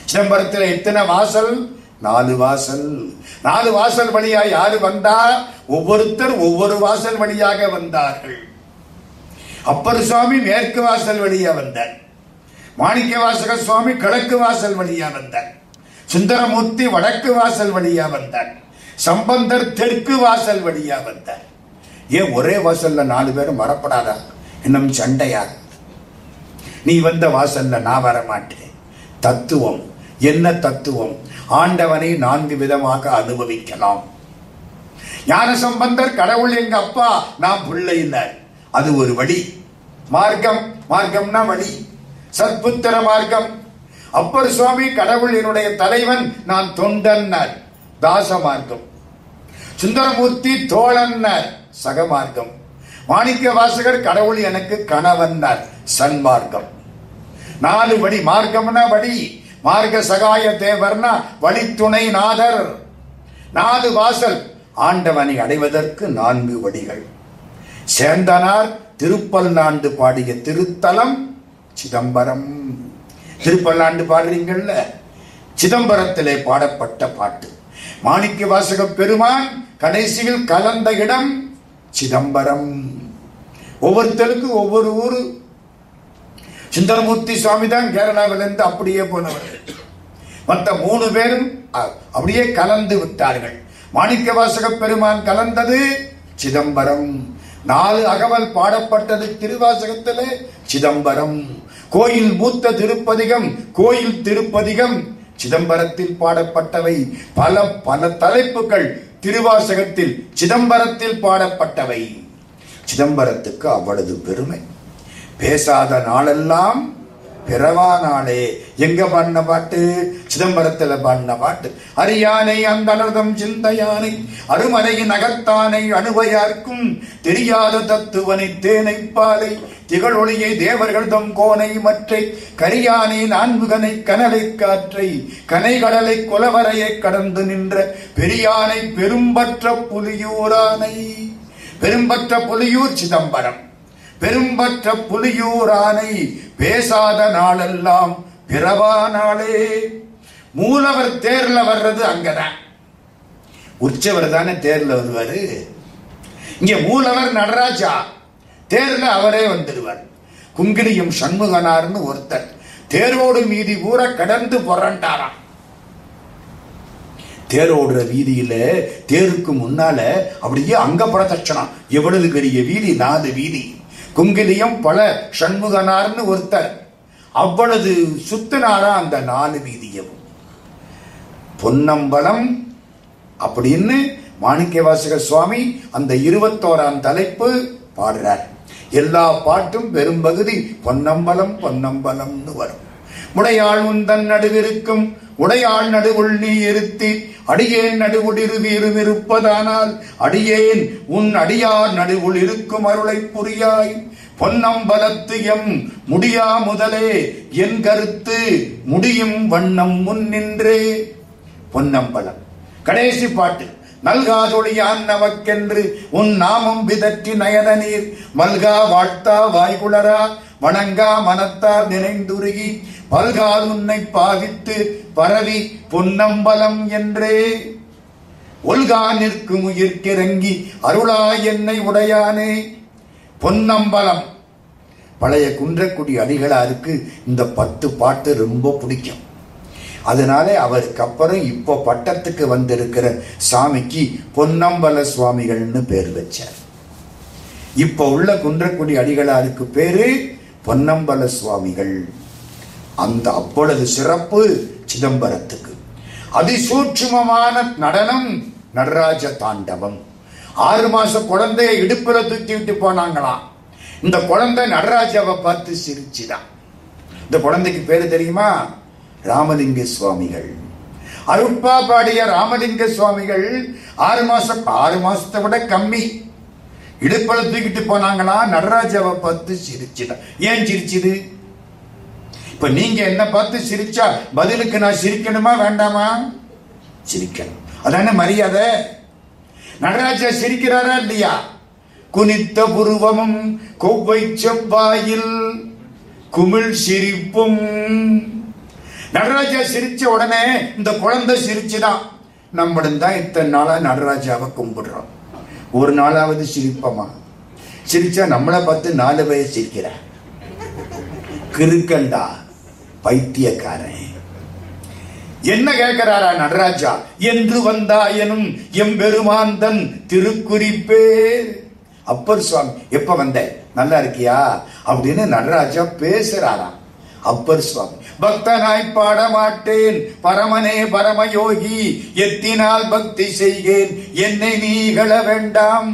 சிதம்பரத்தில் எத்தனை வாசல்? 4 வாசல். 4 வாசல் வழியா யாரு வந்தா? ஒவ்வொருத்தர் ஒவ்வொரு வாசல் வழியாக வந்தார்கள். அப்பர் சுவாமி மேற்கு வாசல் வழியா வந்தார். மாணிக்க வாசக சுவாமி கிழக்கு வாசல் வழியா வந்தார். சுந்தரமூர்த்தி வடக்கு வாசல் வழியா வந்தார். சம்பந்தர் தெற்கு வாசல் வழியா வந்தார். ஏன் ஒரே வாசல்ல 4 பேரும் வரப்படாதா? இன்னும் சண்டையா? நீ வந்த வாசல்ல நான் வரமாட்டேன். தத்துவம் என்ன? தத்துவம் ஆண்டவனை 4 விதமாக அனுபவிக்கலாம். ஞான சம்பந்தர் கடவுள் எங்க அப்பா, நான் பிள்ளை இல்லை, அது ஒரு வழி. மார்க்கம், மார்க்கம்னா வழி, சத்புத்திர மார்க்கம். அப்பர் சுவாமி கடவுள் என்னுடைய தலைவன், நான் தொண்டன்னார், தாச மார்க்கம். சுந்தரமூர்த்தி தோழன்னார், சகமார்க்கம். மாணிக்க வாசகர் கடவுள் எனக்கு கணவன்னார், சன்மார்க்கம். 4 வழி. மார்க்கம்னா வழி, மார்க்க சகாய தேவர்னா வழித்துணை நாதர். 4 வாசல். ஆண்டவனை அடைவதற்கு 4 வழிகள். சேந்தனார் திருப்பல்லாண்டு பாடிய திருத்தலம் சிதம்பரம். திருப்பல்லாண்டு பாடுறீங்கல்ல, சிதம்பரத்திலே பாடப்பட்ட பாட்டு. மாணிக்க வாசக பெருமான் கடைசியில் கலந்த இடம் சிதம்பரம். ஒவ்வொருத்தருக்கு ஒவ்வொரு ஊரு. சுந்தரமூர்த்தி சுவாமி தான் கேரளாவிலிருந்து அப்படியே போனவர். மற்ற 3 பேரும் அப்படியே கலந்து விட்டார்கள். மாணிக்க வாசக பெருமான் கலந்தது சிதம்பரம். 4 அகவல் பாடப்பட்டது திருவாசகத்திலே சிதம்பரம். கோயில் மூத்த திருப்பதிகம், கோயில் திருப்பதிகம் சிதம்பரத்தில் பாடப்பட்டவை. பல பல தலைப்புகள் திருவாசகத்தில் சிதம்பரத்தில் பாடப்பட்டவை. சிதம்பரத்துக்கு அவ்வளவு பெருமை. பேசாத நாளெல்லாம் பிறவா நாளே. எங்க பாடின பாட்டு? சிதம்பரத்துல பாடின பாட்டு. அரியானை அந்த அனர்தம் சிந்தையானை அருமறையின் அகத்தானை அணுவையார்க்கும் தெரியாத தத்துவனை தேனை பாலை திகழொளியை தேவர்கள் தம் கோனை மற்றை கரியானை நான்முகனை கனலை காற்றை கனைகடலை குலவரையை கடந்து நின்ற பெரியானை பெரும்பற்ற புலியூரானை. பெரும்பற்ற புலியூர் சிதம்பரம். பெரும்பற்ற புலியூரானை பேசாத நாளெல்லாம் பிறவா நாளே. மூலவர் தேர்ல வர்றது அங்கதான். உற்சவர் தானே தேர்ல வருவாரு. இங்க மூலவர் நடராஜா, தேர்ல அவரே வந்துடுவார். குங்கிலியம் சண்முகனார்னு ஒருத்தர் தேரோடு மீதி ஊற கடந்து புரண்டாராம். தேரோடுற வீதியில தேருக்கு முன்னால அப்படியே அங்க பிரதட்சணம். எவ்வளவு பெரிய வீதி? 4 வீதி. குங்கிலியம் பல சண்முகனார்னு ஒருத்தர் அவ்வளவு சுத்தினாரா அந்த 4 வீதியும். பொன்னம்பலம் அப்படின்னு மாணிக்க வாசக சுவாமி அந்த 21ஆம் தலைப்பு பாடுறார். எல்லா பாட்டும் பெரும்பகுதி பொன்னம்பலம் பொன்னம்பலம்னு வரும். முடையாள் உந்தன் நடுவிருக்கும் உடையாள் நடுவுள் நீ இருத்தி அடியேன் நடுவுடிருவீரும் இருப்பதானால் அடியேன் உன் அடியார் நடுவுள் இருக்கும் அருளை புரியாய். பொன்னம்பலத்து எம் முடியா முதலே என் கருத்து முடியும் வண்ணம் முன் நின்றே. பொன்னம்பலம் கடைசி பாட்டு. நல்காதொழியான் நமக்கென்று உன் நாமம் விதற்றி நயன நீர் மல்கா வாழ்த்தா வாய்குளரா வணங்கா மனத்தார் நினைந்துருகி பல்கால் உன்னை பாவித்து பரவி பொன்னம்பலம் என்றே. ஒல்கா நிற்கும் உயிர்க்கிறங்கி அருளாய் என்னை உடையானே. பொன்னம்பலம். பழைய குன்றக்குடி அடிகளாருக்கு இந்த 10 பாட்டு ரொம்ப பிடிக்கும். அதனால அவருக்கு அப்புறம் இப்போ பட்டத்துக்கு வந்திருக்கிற சாமிக்கு பொன்னம்பல சுவாமிகள்னு பேர் வச்சார். இப்ப உள்ள குன்றக்குடி அடிகளாருக்கு பேரு பொன்னம்பல சுவாமிகள். அந்த அப்பொழுது சிறப்பு சிதம்பரத்துக்கு. அதிசூட்சுமமான நடனம் நடராஜ தாண்டவம். 6 மாச குழந்தைய இடுப்புல தூக்கி விட்டு போனாங்களாம். இந்த குழந்தை நடராஜாவை பார்த்து சிரிச்சுதான். இந்த குழந்தைக்கு பேரு தெரியுமா? ராமலிங்க சுவாமிகள். அருட்பா பாடிய ராமலிங்க சுவாமிகள் 6 மாசத்தை விட கம்மி இடுப்புல தூக்கிட்டு போனாங்களா. நடராஜாவை பார்த்து சிரிச்சுதான். ஏன் சிரிச்சுது? இப்ப நீங்க என்ன பார்த்து சிரிச்சா பதிலுக்கு நான் சிரிக்கணுமா வேண்டாமா? சிரிக்கணும். அதான மரியாதை. நடராஜா சிரிக்கிறாரா இல்லையா? குனித்த புருவமும் கொவ்வை செவ்வாயில் குமிழ் சிரிப்பும். நடராஜா சிரிச்ச உடனே இந்த குழந்தை சிரிச்சுதான். நம்மளும் தான் இத்தனை நாளா நடராஜாவை கும்பிடுறோம். ஒரு நாளாவது சிரிப்போமா? சிரிச்சா நம்மளை பார்த்து 4 வயசு சிரிக்கிற கிருக்கண்டா பைத்தியக்காரன். என்ன கேட்கிறாரா நடராஜா? என்று வந்தாயனும் எம்பெருமாந்தன் திருக்குறிப்பே. அப்பர் சுவாமி, எப்ப வந்த, நல்லா இருக்கியா அப்படின்னு நடராஜா பேசுறாராம். அப்பர் சுவாமி, பக்தனாய் பாட மாட்டேன் பரமனே பரமயோகி, எத்தினால் பக்தி செய்கேன் என்னை நீகள வேண்டாம்.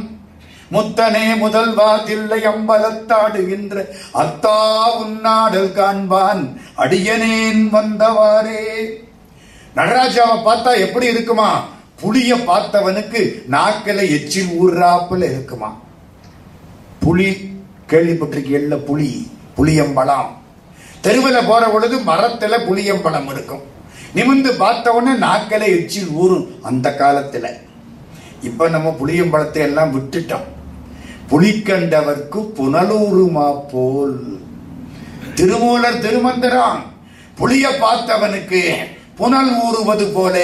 முத்தனே முதல்வா தில்லை அம்பலத்தாடுகின்ற அத்தா உன்னாடல் காண்பான் அடியனேன் வந்தவாறே. நடராஜாவை பார்த்தா எப்படி இருக்குமா? புளிய பார்த்தவனுக்கு நாக்கில எச்சில் ஊர்றாப்புல இருக்குமா. புலி கேள்விப்பட்டிருக்கீல்ல? புளியம்பழம். தெருவில் போற பொழுது மரத்துல புளியம்பழம் இருக்கும். நிமிந்து பார்த்தவொடனே நாக்கில எச்சில் ஊறும் அந்த காலத்துல. இப்ப நம்ம புளியம்பழத்தை எல்லாம் விட்டுட்டோம். புலிக்கண்டவர்க்கு புனலூருமா போல். திருமூலர் திருமந்திரம். புளிய பார்த்தவனுக்கு புனல் ஊறுவது போல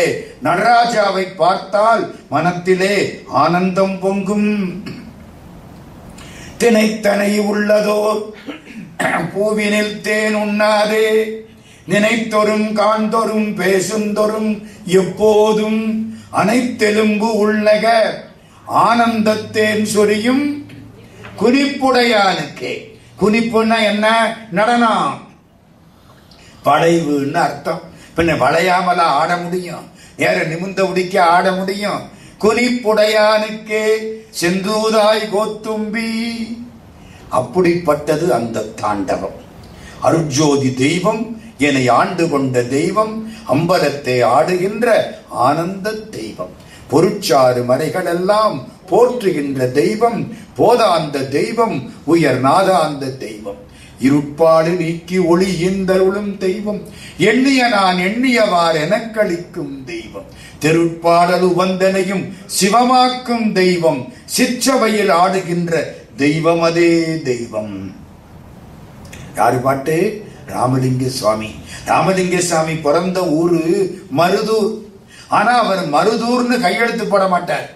நடராஜாவை பார்த்தால் மனத்திலே ஆனந்தம் பொங்கும். தினைத்தனை உள்ளதோ பூவினில் தேன் உண்ணாதே, நினைத்தொரும் காண்தொரும் பேசுந்தொரும் எப்போதும் அனைத்தெலும்பு உள்ளக ஆனந்தத்தேன் சொரியும் குனிப்புடையானுக்கே. குனிப்புன்னா என்ன? நடனம். வளைவுன்னு அர்த்தம். பின்ன வளையாமல ஆட முடியும்? நேர நிமிந்த உடிக்க ஆட முடியும்? குனிப்புடையானுக்கே செந்தூதாய் கோத்தும்பி. அப்படிப்பட்டது அந்த தாண்டவம். அருட்ஜோதி தெய்வம், என்னை ஆண்டு கொண்ட தெய்வம், அம்பலத்தை ஆடுகின்ற ஆனந்த தெய்வம், பொருட்சாறு மறைகள் எல்லாம் போற்றுகின்ற தெய்வம், போதாந்த தெய்வம், உயர் நாதாந்த தெய்வம், இருப்பாடு நீக்கி ஒளி ஈந்தருளும் தெய்வம், எண்ணிய நான் எண்ணியவார் எனக்களிக்கும் தெய்வம், தெருட்பாடலு வந்தனையும் சிவமாக்கும் தெய்வம், சிற்றவையில் ஆடுகின்ற தெய்வம், அதே தெய்வம். யாரு பாட்டு? ராமலிங்க சுவாமி. ராமலிங்க சுவாமி பிறந்த ஊரு மருதூர். ஆனா அவர் மருதூர்னு கையெழுத்து போட மாட்டார்.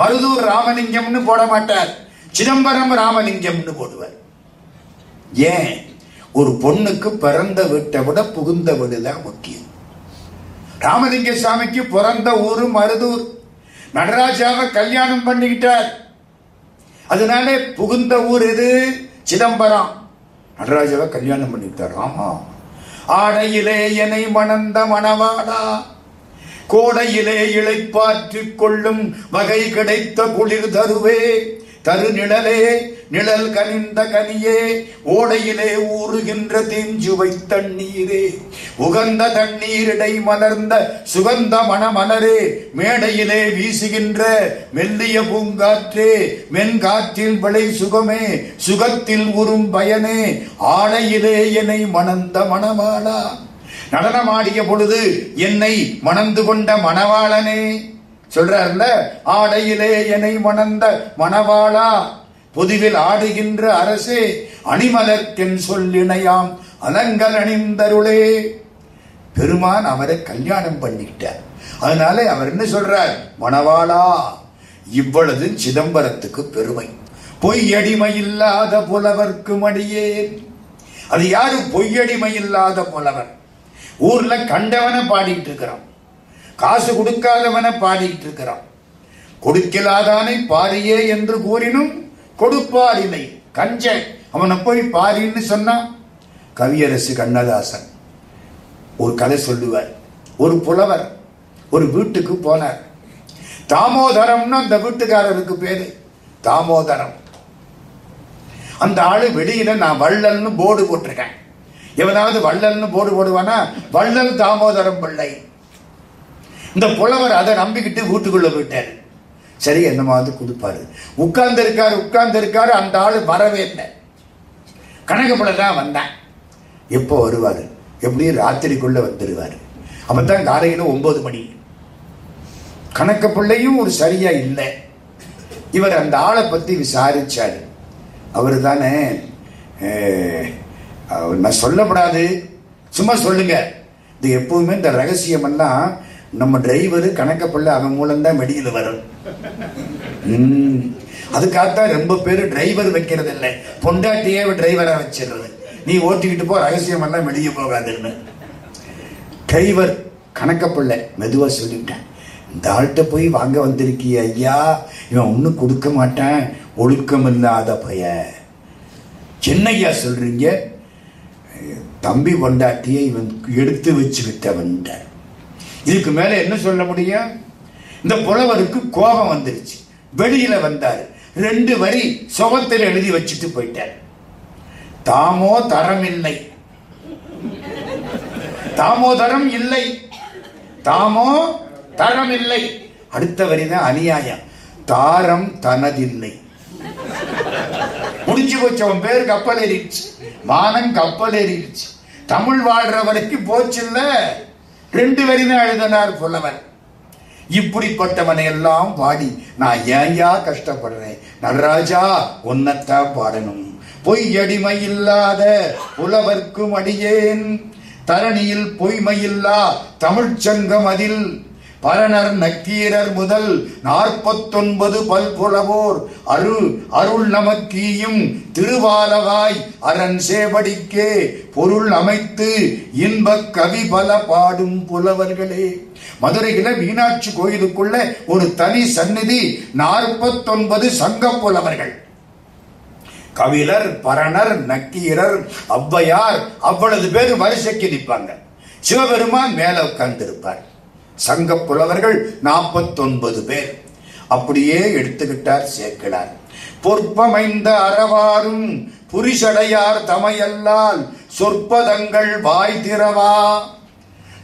மருதூர் ராமலிங்கம்னு போட மாட்டார். சிதம்பரம் ராமலிங்கம்னு போடுவார். ஏன்? ஒரு பொண்ணுக்கு பிறந்த வீட்டை விட புகுந்த வீடுதான் முக்கியம். ராமலிங்க சுவாமிக்கு பிறந்த ஊரு மருதூர். நடராஜாவை கல்யாணம் பண்ணிக்கிட்டார். அதனால புகுந்த ஊர் எது? சிதம்பரம். நடராஜாவை கல்யாணம் பண்ணிக்கிட்டார். ஆமா. ஆடையிலே என்னை மணந்த மணவாளா, கோடையிலே இளைப்பாற்றிக் கொள்ளும் வகை கிடைத்த குளிர் தருவே, தருநிழலே நிழல் கனிந்த கனியே, ஓடையிலே ஊறுகின்ற தீஞ்சுவை தண்ணீரே, உகந்த தண்ணீரிடை மலர்ந்த சுகந்த மணமலரே, மேடையிலே வீசுகின்ற மெல்லிய பூங்காற்றே, மென்காற்றில் விளை சுகமே, சுகத்தில் உறும் பயனே, ஆடையிலே என்னை மணந்த மணவாளா. நடனமாடிய பொழுது என்னை மணந்து கொண்ட மணவாளனே சொல்றாருல. ஆடையிலே என்னை மணந்த மணவாளா, பொதுவில் ஆடுகின்ற அரசே, அணிமலர்க்கென் சொல்லினையாம் அலங்கல் அணிந்தருளே. பெருமான் அவரை கல்யாணம் பண்ணிட்டார். அதனால அவர் என்ன சொல்றார்? மணவாளா. இவ்வளவு சிதம்பரத்துக்கு பெருமை. பொய்யடிமை இல்லாத புலவர்க்கு மடியேன். அது யாரு? பொய்யடிமை இல்லாத புலவர். ஊர்ல கண்டவனை பாடிட்டு இருக்கிறான், காசு கொடுக்காதவனை பாடிட்டு இருக்கிறான். கொடுக்கலாதானை பாரியே என்று கூறினும் கொடுப்பாரில்லை கஞ்சன். அவனை போய் பாரின்னு சொன்னா. கவியரசு கண்ணதாசன் ஒரு கதை சொல்லுவார். ஒரு புலவர் ஒரு வீட்டுக்கு போனார். தாமோதரம்னு அந்த வீட்டுக்காரருக்கு பேரு தாமோதரம். அந்த ஆளு வெளியில நான் வள்ளல்னு போர்டு போட்டிருக்கேன். எவனாவது வள்ளல்னு போர்டு போடுவானா? வள்ளல் தாமோதரம் பிள்ளை. இந்த புலவர் அதை நம்பிக்கிட்டு வீட்டுக்குள்ள போயிட்டாரு. சரி, என்னமாவது கொடுப்பாரு. உட்கார்ந்து இருக்காரு. அந்த ஆளு வரவே இல்லை. கணக்குப்படலாம் வந்தேன். எப்போ வருவாரு? எப்படியும் ராத்திரிக்குள்ள வந்துடுவாரு. அப்பதான் காலையில 9 மணி. கணக்கு பிள்ளையும் ஒரு சரியா இல்லை. இவர் அந்த ஆளை பத்தி விசாரிச்சாரு. அவரு தானே, நான் சொல்லப்படாது, சும்மா சொல்லுங்க, இது எப்பவுமே இந்த ரகசியம் எல்லாம் நம்ம டிரைவரு கணக்கப்பள்ள அவன் மூலம்தான் வெளியில வரும். அதுக்காகத்தான் ரொம்ப பேரு டிரைவர் வைக்கிறது இல்லை, பொண்டாட்டியே டிரைவரா வச்சிடுறது. நீ ஓட்டிக்கிட்டு போ, ரகசியம் எல்லாம் வெளியே போகாதுன்னு. டிரைவர் கணக்கப்பள்ள மெதுவா சொல்லிவிட்டேன், இந்த ஆள்கிட்ட போய் வாங்க வந்திருக்கிய ஐயா, இவன் ஒன்னும் கொடுக்க மாட்டான், ஒழுக்கம் இல்லாத பைய. என்னையா சொல்றீங்க? தம்பி பொண்டாட்டியை இவன் எடுத்து வச்சுக்கிட்டவன். இதுக்கு மேல என்ன சொல்ல முடியும்? இந்த புலவருக்கு கோபம் வந்துருச்சு, வெளியில வந்தாரு, 2 வரி சுகத்தில் எழுதி வச்சுட்டு போயிட்டார். தாமோ தரம் இல்லை, தாமோதரம் இல்லை, தாமோ தரம் இல்லை. அடுத்த வரிதான் அநியாயம், தாரம் தனதில்லை. முடிஞ்சு போச்சு, அவன் பேர் கப்பல் ஏறிடுச்சு, மானம் கப்பல் ஏறிடுச்சு. தமிழ் வாழ்ற வரைக்கும் போச்சு இல்ல. 2 வரிதான் எழுதினார் புலவர். இப்படிப்பட்டவனை எல்லாம் பாடி நான் ஏன்யா கஷ்டப்படுறேன்? நடராஜா உன்னத்தான் பாடணும். பொய்யடிமை இல்லாத புலவர்க்கும் அடியேன், தரணியில் பொய்மையில்லா தமிழ்ச்சங்கம் அதில் பரணர் நக்கீரர் முதல் 49 பல்புலவோர் அருள் நமக்கீயும் திருவாலவாய் அரண் சேவடிக்கே பொருள் அமைத்து இன்பக் கவி பல பாடும் புலவர்களே. மதுரையில மீனாட்சி கோயிலுக்குள்ள ஒரு தனி சந்நிதி, 49 சங்க புலவர்கள். கவிழர், பரணர், நக்கீரர், ஔவையார், அவ்வளவு பேர் வரிசைக்கு நிற்பாங்க. சிவபெருமான் மேல உட்கார்ந்து இருப்பார். சங்க புலவர்கள் 49 பேர். அப்படியே எடுத்துக்கிட்டார் சேக்கிழார். பொற்பமைந்த அறவாரும் புரிசடையார் தமையல்லால் சொற்பதங்கள் வாய் திறவா.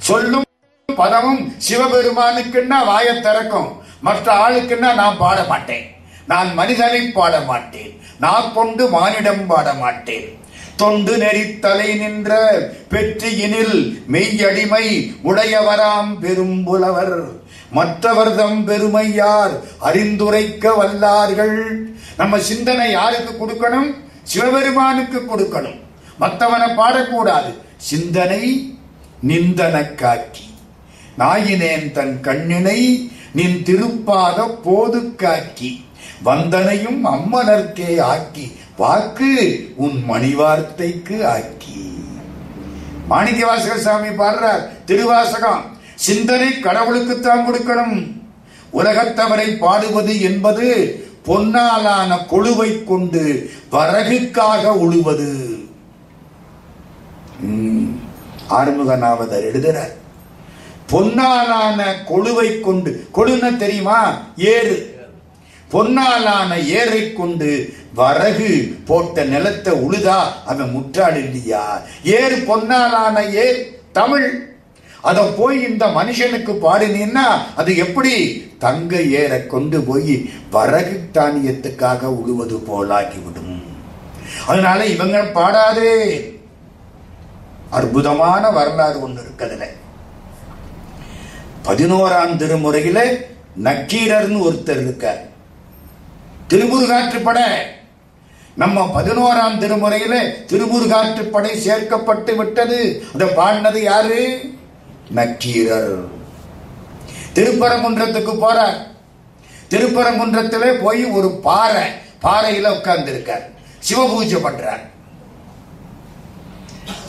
சொல்லும் பதமும் சிவபெருமானுக்குன்னா வாயை திறக்கும், மற்ற ஆளுக்குன்னா நான் பாட மாட்டேன், நான் மனிதனை பாட மாட்டேன், நான் கொண்டு மானிடம் பாட மாட்டேன். தொண்டு நெறித்தலை நின்ற பெற்றியினில் மெய்யடிமை உடையவராம் பெரும் புலவர் மற்றவர்தம் பெருமையார் அறிந்துரைக்க வல்லார்கள். நம்ம சிந்தனை யாருக்கு கொடுக்கணும்? சிவபெருமானுக்கு கொடுக்கணும். மற்றவனை பாடக்கூடாது. சிந்தனை நிந்தன காக்கி நாயினேன் தன் கண்ணினை நின் திருப்பாத போது காக்கி வந்தனையும் அம்மனர்க்கே ஆக்கி வாக்கு உன் மணிவார்த்தைக்கு ஆக்கி. மாணிக்க வாசகர் சாமி பாடுறார் திருவாசகம். சிந்தனை கடவுளுக்குத்தான் கொடுக்கணும். உலகத்தவரை பாடுவது என்பது பொன்னாலான கொழுவை கொண்டு வரகுக்காக உழுவது. ஆறுமுகநாவதர் எழுதுறார், பொன்னாலான கொழுவை கொண்டு, கொழுன தெரியுமா? ஏறு. பொன்னாலான ஏரை கொண்டு வரகு போட்ட நிலத்தை உழுதா அவன் முற்றாள் இல்லையா? ஏறு பொன்னாலான ஏர் தமிழ். அத போய் இந்த மனுஷனுக்கு பாடினீன்னா அது எப்படி? தங்க ஏரை கொண்டு போய் வரகு தானியத்துக்காக உழுவது போலாகிவிடும். அதனால இவங்க பாடாதே. அற்புதமான வரலாறு ஒன்று இருக்கிறதுல. 11ஆம் திருமுறையில நக்கீரர்னு ஒருத்தர் இருக்கார். திருமுருகாற்றுப்படை. நம்ம 11ஆம் திருமுறையில திருமுருகாற்றுப்படை சேர்க்கப்பட்டு விட்டது. அதை பாடினது யாரு? நக்கீரர். திருப்பரங்குன்றத்துக்கு போறார். திருப்பரங்குன்றத்திலே போய் ஒரு பாறையில உட்கார்ந்து இருக்கார். சிவபூஜை பண்றார்.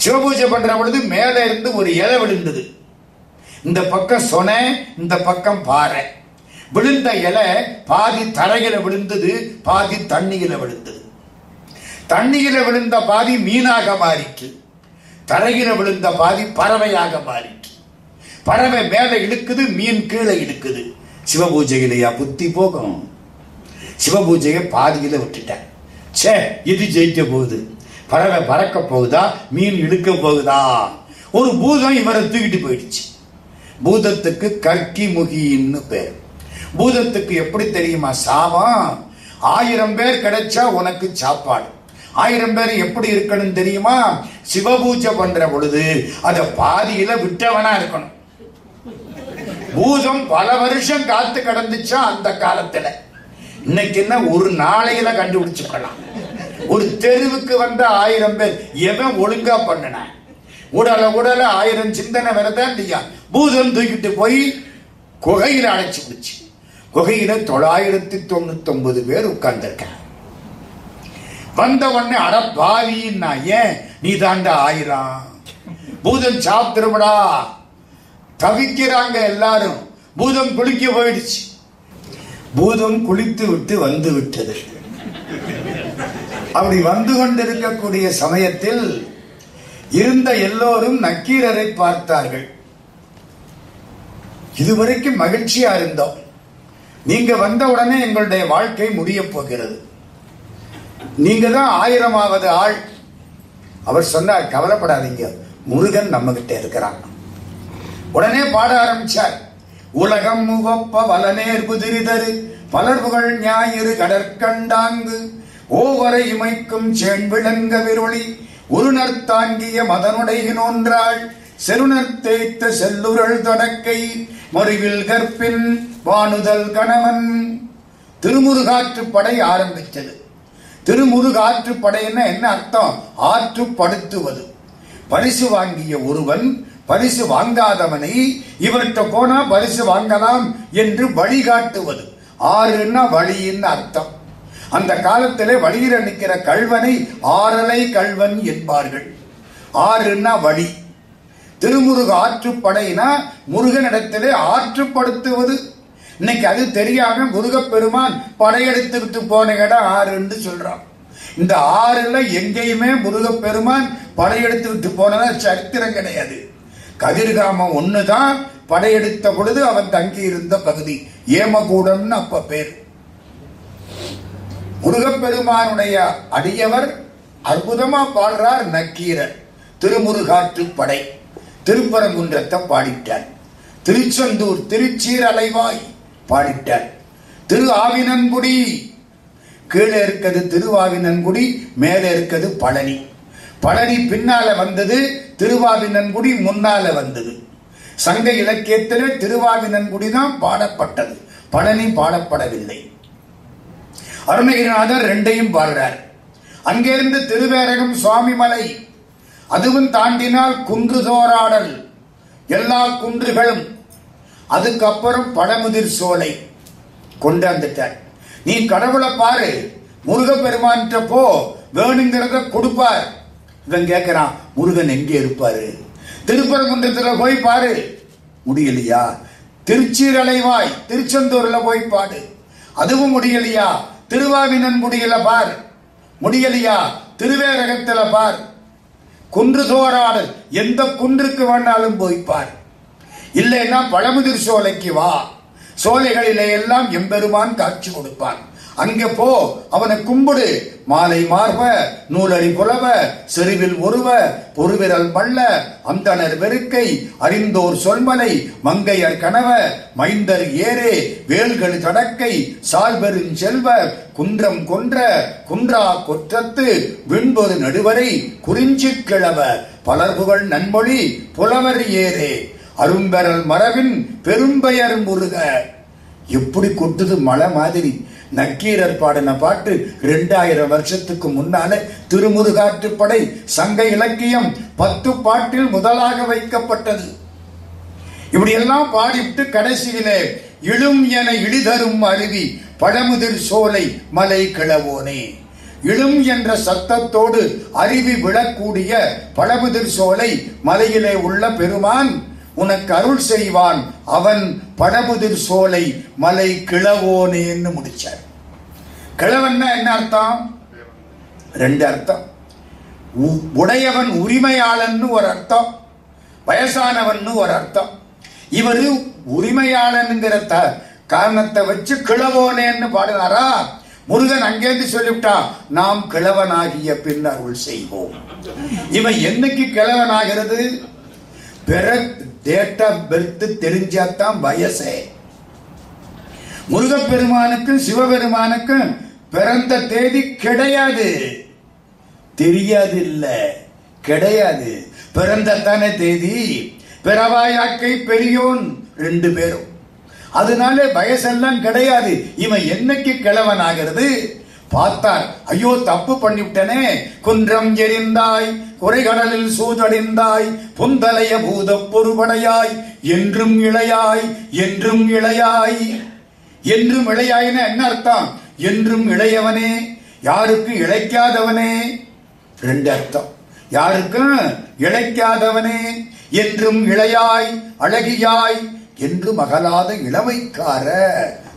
சிவபூஜை பண்ற பொழுது மேல இருந்து ஒரு இலை விழுந்தது. இந்த பக்கம் சொனை, இந்த பக்கம் பாறை. விழுந்த இலை பாதி தரையில விழுந்தது, பாதி தண்ணியில விழுந்தது. தண்ணியில விழுந்த பாதி மீனாக மாறிட்டு, தரையில விழுந்த பாதி பறவையாக மாறிட்டு. பறவை மேல இழுக்குது, மீன் கீழே இழுக்குது. சிவபூஜையிலையா புத்தி போகும்? சிவபூஜையை பாதியில விட்டுட்டேன். சே, இது ஜெயிக்க போகுது. பறவை பறக்க போகுதா, மீன் இழுக்க போகுதா? ஒரு பூதம் இவரை தூக்கிட்டு போயிடுச்சு. பூதத்துக்கு கற்கி முகின்னு பேர். பூதத்துக்கு எப்படி தெரியுமா சாபம்? 1000 பேர் கிடைச்சா உனக்கு சாப்பாடு. 1000 பேர் எப்படி இருக்கணும் தெரியுமா? சிவபூஜை பண்ற பொழுது அத பாதியில விட்டவனா இருக்கணும். பூதம் பல வருஷம் காத்து கடந்துச்சா அந்த காலத்துல. இன்னைக்கு என்ன ஒரு நாளையில கண்டுபிடிச்சுக்கலாம். ஒரு தெருவுக்கு வந்த 1000 பேர் எவன் ஒழுங்கா பண்ணன? உடல 1000 சிந்தனை வரதான் இல்லையா? பூதம் தூக்கிட்டு போய் குகையில அடைச்சு விடுச்சு. குகையில 999 பேர் உட்கார்ந்திருக்காங்க. வந்த உடனே அட பாவின்னா, ஏன் நீ தாண்டா 1000 பூதம் சாப்பிட்டுருமடா. தவிக்கிறாங்க எல்லாரும். பூதம் குளிக்க போயிடுச்சு. பூதம் குளித்து விட்டு வந்து விட்டது. அப்படி வந்து கொண்டிருக்கக்கூடிய சமயத்தில் இருந்த எல்லோரும் நக்கீரரை பார்த்தார்கள். இதுவரைக்கும் மகிழ்ச்சியா இருந்தோம், நீங்க வந்த உடனே எங்களுடைய வாழ்க்கை முடிய போகிறது, நீங்க தான் 1000வது ஆள். அவர் சொன்னார், கவலைப்படாதீங்க, முருகன் நம்ம கிட்ட இருக்கிறான். உடனே பாட ஆரம்பிச்சார். உலகம் முகப்ப வலநேர் குதிரிதரு பலர்புகழ் ஞாயிறு கடற்கண்டாங்கு ஓவரை இமைக்கும் செண்விளங்க விரொளி உருணர் தாங்கிய மதனுடையினொன்றாள் செருணர் தேய்த்த செல்லுரள் தொடக்கை மறிவில் கற்பின் வானுதல் கணவன். திருமுருகாற்றுப்படை ஆரம்பித்தது. திருமுருகாற்றுப்படைன்னா என்ன அர்த்தம்? ஆற்றுப்படுத்துவது. பரிசு வாங்கிய ஒருவன் பரிசு வாங்காதவனை இவர்கிட்ட போனா பரிசு வாங்கலாம் என்று வழிகாட்டுவது. ஆறுன்னா வழின்னு அர்த்தம். அந்த காலத்திலே வழியில நிற்கிற கள்வனை ஆறலை கள்வன் என்பார்கள். ஆறுன்னா வழி. திருமுருக ஆற்றுப்படைனா முருகனிடத்திலே ஆற்றுப்படுத்துவது. இன்னைக்கு அது தெரியாம முருகப்பெருமான் படையெடுத்துக்கிட்டு போன இடம் ஆறுன்னு சொல்றான். இந்த ஆறுல எங்கேயுமே முருகப்பெருமான் படையெடுத்துக்கிட்டு போனதா சரித்திரம் கிடையாது. கதிர்காமம் ஒண்ணுதான் படையெடுத்த பொழுது அவன் தங்கி இருந்த பகுதி. ஏமகூடம்னு அப்ப பேர். முருகப்பெருமானுடைய அடியவர் அற்புதமா பாடுறார் நக்கீரர். திருமுருகாற்றுப்படை திருப்பரங்குன்றத்தை பாடிட்டார். திருச்செந்தூர் திருச்சீரலைவாய் பாடிட்டார். திரு ஆவினன்குடி கீழே இருக்கிறது திருவாவினன்குடி, மேலே இருக்கிறது பழனி. பழனி பின்னால வந்தது, திருவாவினன்குடி முன்னால வந்தது. சங்க இலக்கியத்திலே திருவாவினன்குடி தான் பாடப்பட்டது, பழனி பாடப்படவில்லை. அருணகிரிநாதர் ரெண்டையும் பாடுறார். அங்கிருந்து திருவேரகம் சுவாமிமலை, அதுவும் தாண்டினால் குன்றுதோராடல், எல்லா குன்றுகளும். அதுக்கப்புறம் பழமுதிர் சோலை கொண்டாந்துட்டார். நீ கடவுளை பாரு, முருகப்பெருமான் போ, வேணுங்கிறத கொடுப்பார். இவன் கேட்கிறான், முருகன் எங்கே இருப்பாரு? திருப்பரங்குன்றத்துல போய் பாரு, முடியலையா? திருச்சீரலைவாய் திருச்செந்தூர்ல போய் பாடு, அதுவும் முடியலையா? திருவாவினன்குடியில பார், முடியலையா? திருவேரகத்துல பார். குன்று தோராடல், எந்த குன்றுக்கு வேணாலும் போய் பார். இல்லைன்னா பழமுதிர் சோலைக்கு வா, சோலைகளிலே எல்லாம் எம்பெருமான் காட்சி கொடுப்பான். அங்கே போ, அவனை கும்பிடு. மாலை மார்ப நூலடி புலவ செறிவில் ஒருவ பொறுவிரல் மல்ல அந்தனர் வெறுக்கை அறிந்தோர் சொல்மலை மங்கையர் கனவ மைந்தர் ஏரே வேல்கள் தடக்கை சால்பெருஞ் செல்வ குன்றம் கொன்ற குன்றா கொற்றத்து விண்பொரு நடுவரை குறிஞ்சி கிழவ பலர்புகழ் நன்மொழி புலவர் ஏரே அரும்பெறல் மரபின் பெரும்பெயர் முருக. எப்படி கொட்டுது மழை மாதிரி. நக்கீரர் பாடின பாட்டு 2000 வருஷத்துக்கு முன்னால திருமுருகாற்றுப்படை சங்க இலக்கியம் 10 பாட்டில் முதலாக வைக்கப்பட்டது. இப்படி எல்லாம் பாடிவிட்டு கடைசியிலே இழும் என இழிதரும் அருவி பழமுதிர் சோலை மலை கிழவோனே. இழும் என்ற சத்தத்தோடு அருவி விழக்கூடிய பழமுதிர் சோலை மலையிலே உள்ள பெருமான் உனக்கு அருள் செய்வான், அவன் பழமுதிர் சோலை மலை கிழவோனேன்னு முடிச்சார். கிழவன்னா என்ன அர்த்தம்? 2 அர்த்தம். உடையவன் உரிமையாளன் ஒரு அர்த்தம், வயசானவன் ஒரு அர்த்தம். இவரு உரிமையாளன்ங்கிற காரணத்தை வச்சு கிழவோனேன்னு பாடினாரா. முருகன் அங்கேருந்து சொல்லிவிட்டான், நாம் கிழவனாகிய பின் அருள் செய்வோம். இவன் என்னைக்கு கிழவனாகிறது? டேட் ஆஃப் பர்த் தெரிஞ்சாதான் வயசே. முருகப்பெருமானுக்கும் சிவபெருமானுக்கும் பிறந்த தேதி கிடையாது, தெரியாது இல்ல, கிடையாது. பிறந்த தானே தேதி. பிறவாயாக்கை பெரியோன் 2 பேரும். அதனால வயசெல்லாம் கிடையாது. இவன் என்னைக்கு கிழவன் ஆகிறது? பார்த்தார், ஐயோ தப்பு பண்ணிவிட்டனே. குன்றம் எரிந்தாய் உரைகடலில் சூதடிந்தாய் பொந்தலைய பூத பொறுபடையாய் என்றும் இளையாய் என்றும் இளையாய். என்றும் இளையாயின என்ன அர்த்தம்? என்றும் இளையவனே, யாருக்கு இழைக்காதவனே. ரெண்டு அர்த்தம். யாருக்கும் இழைக்காதவனே, என்றும் இளையாய் அழகியாய், என்றும் அகலாத இளமைக்கார.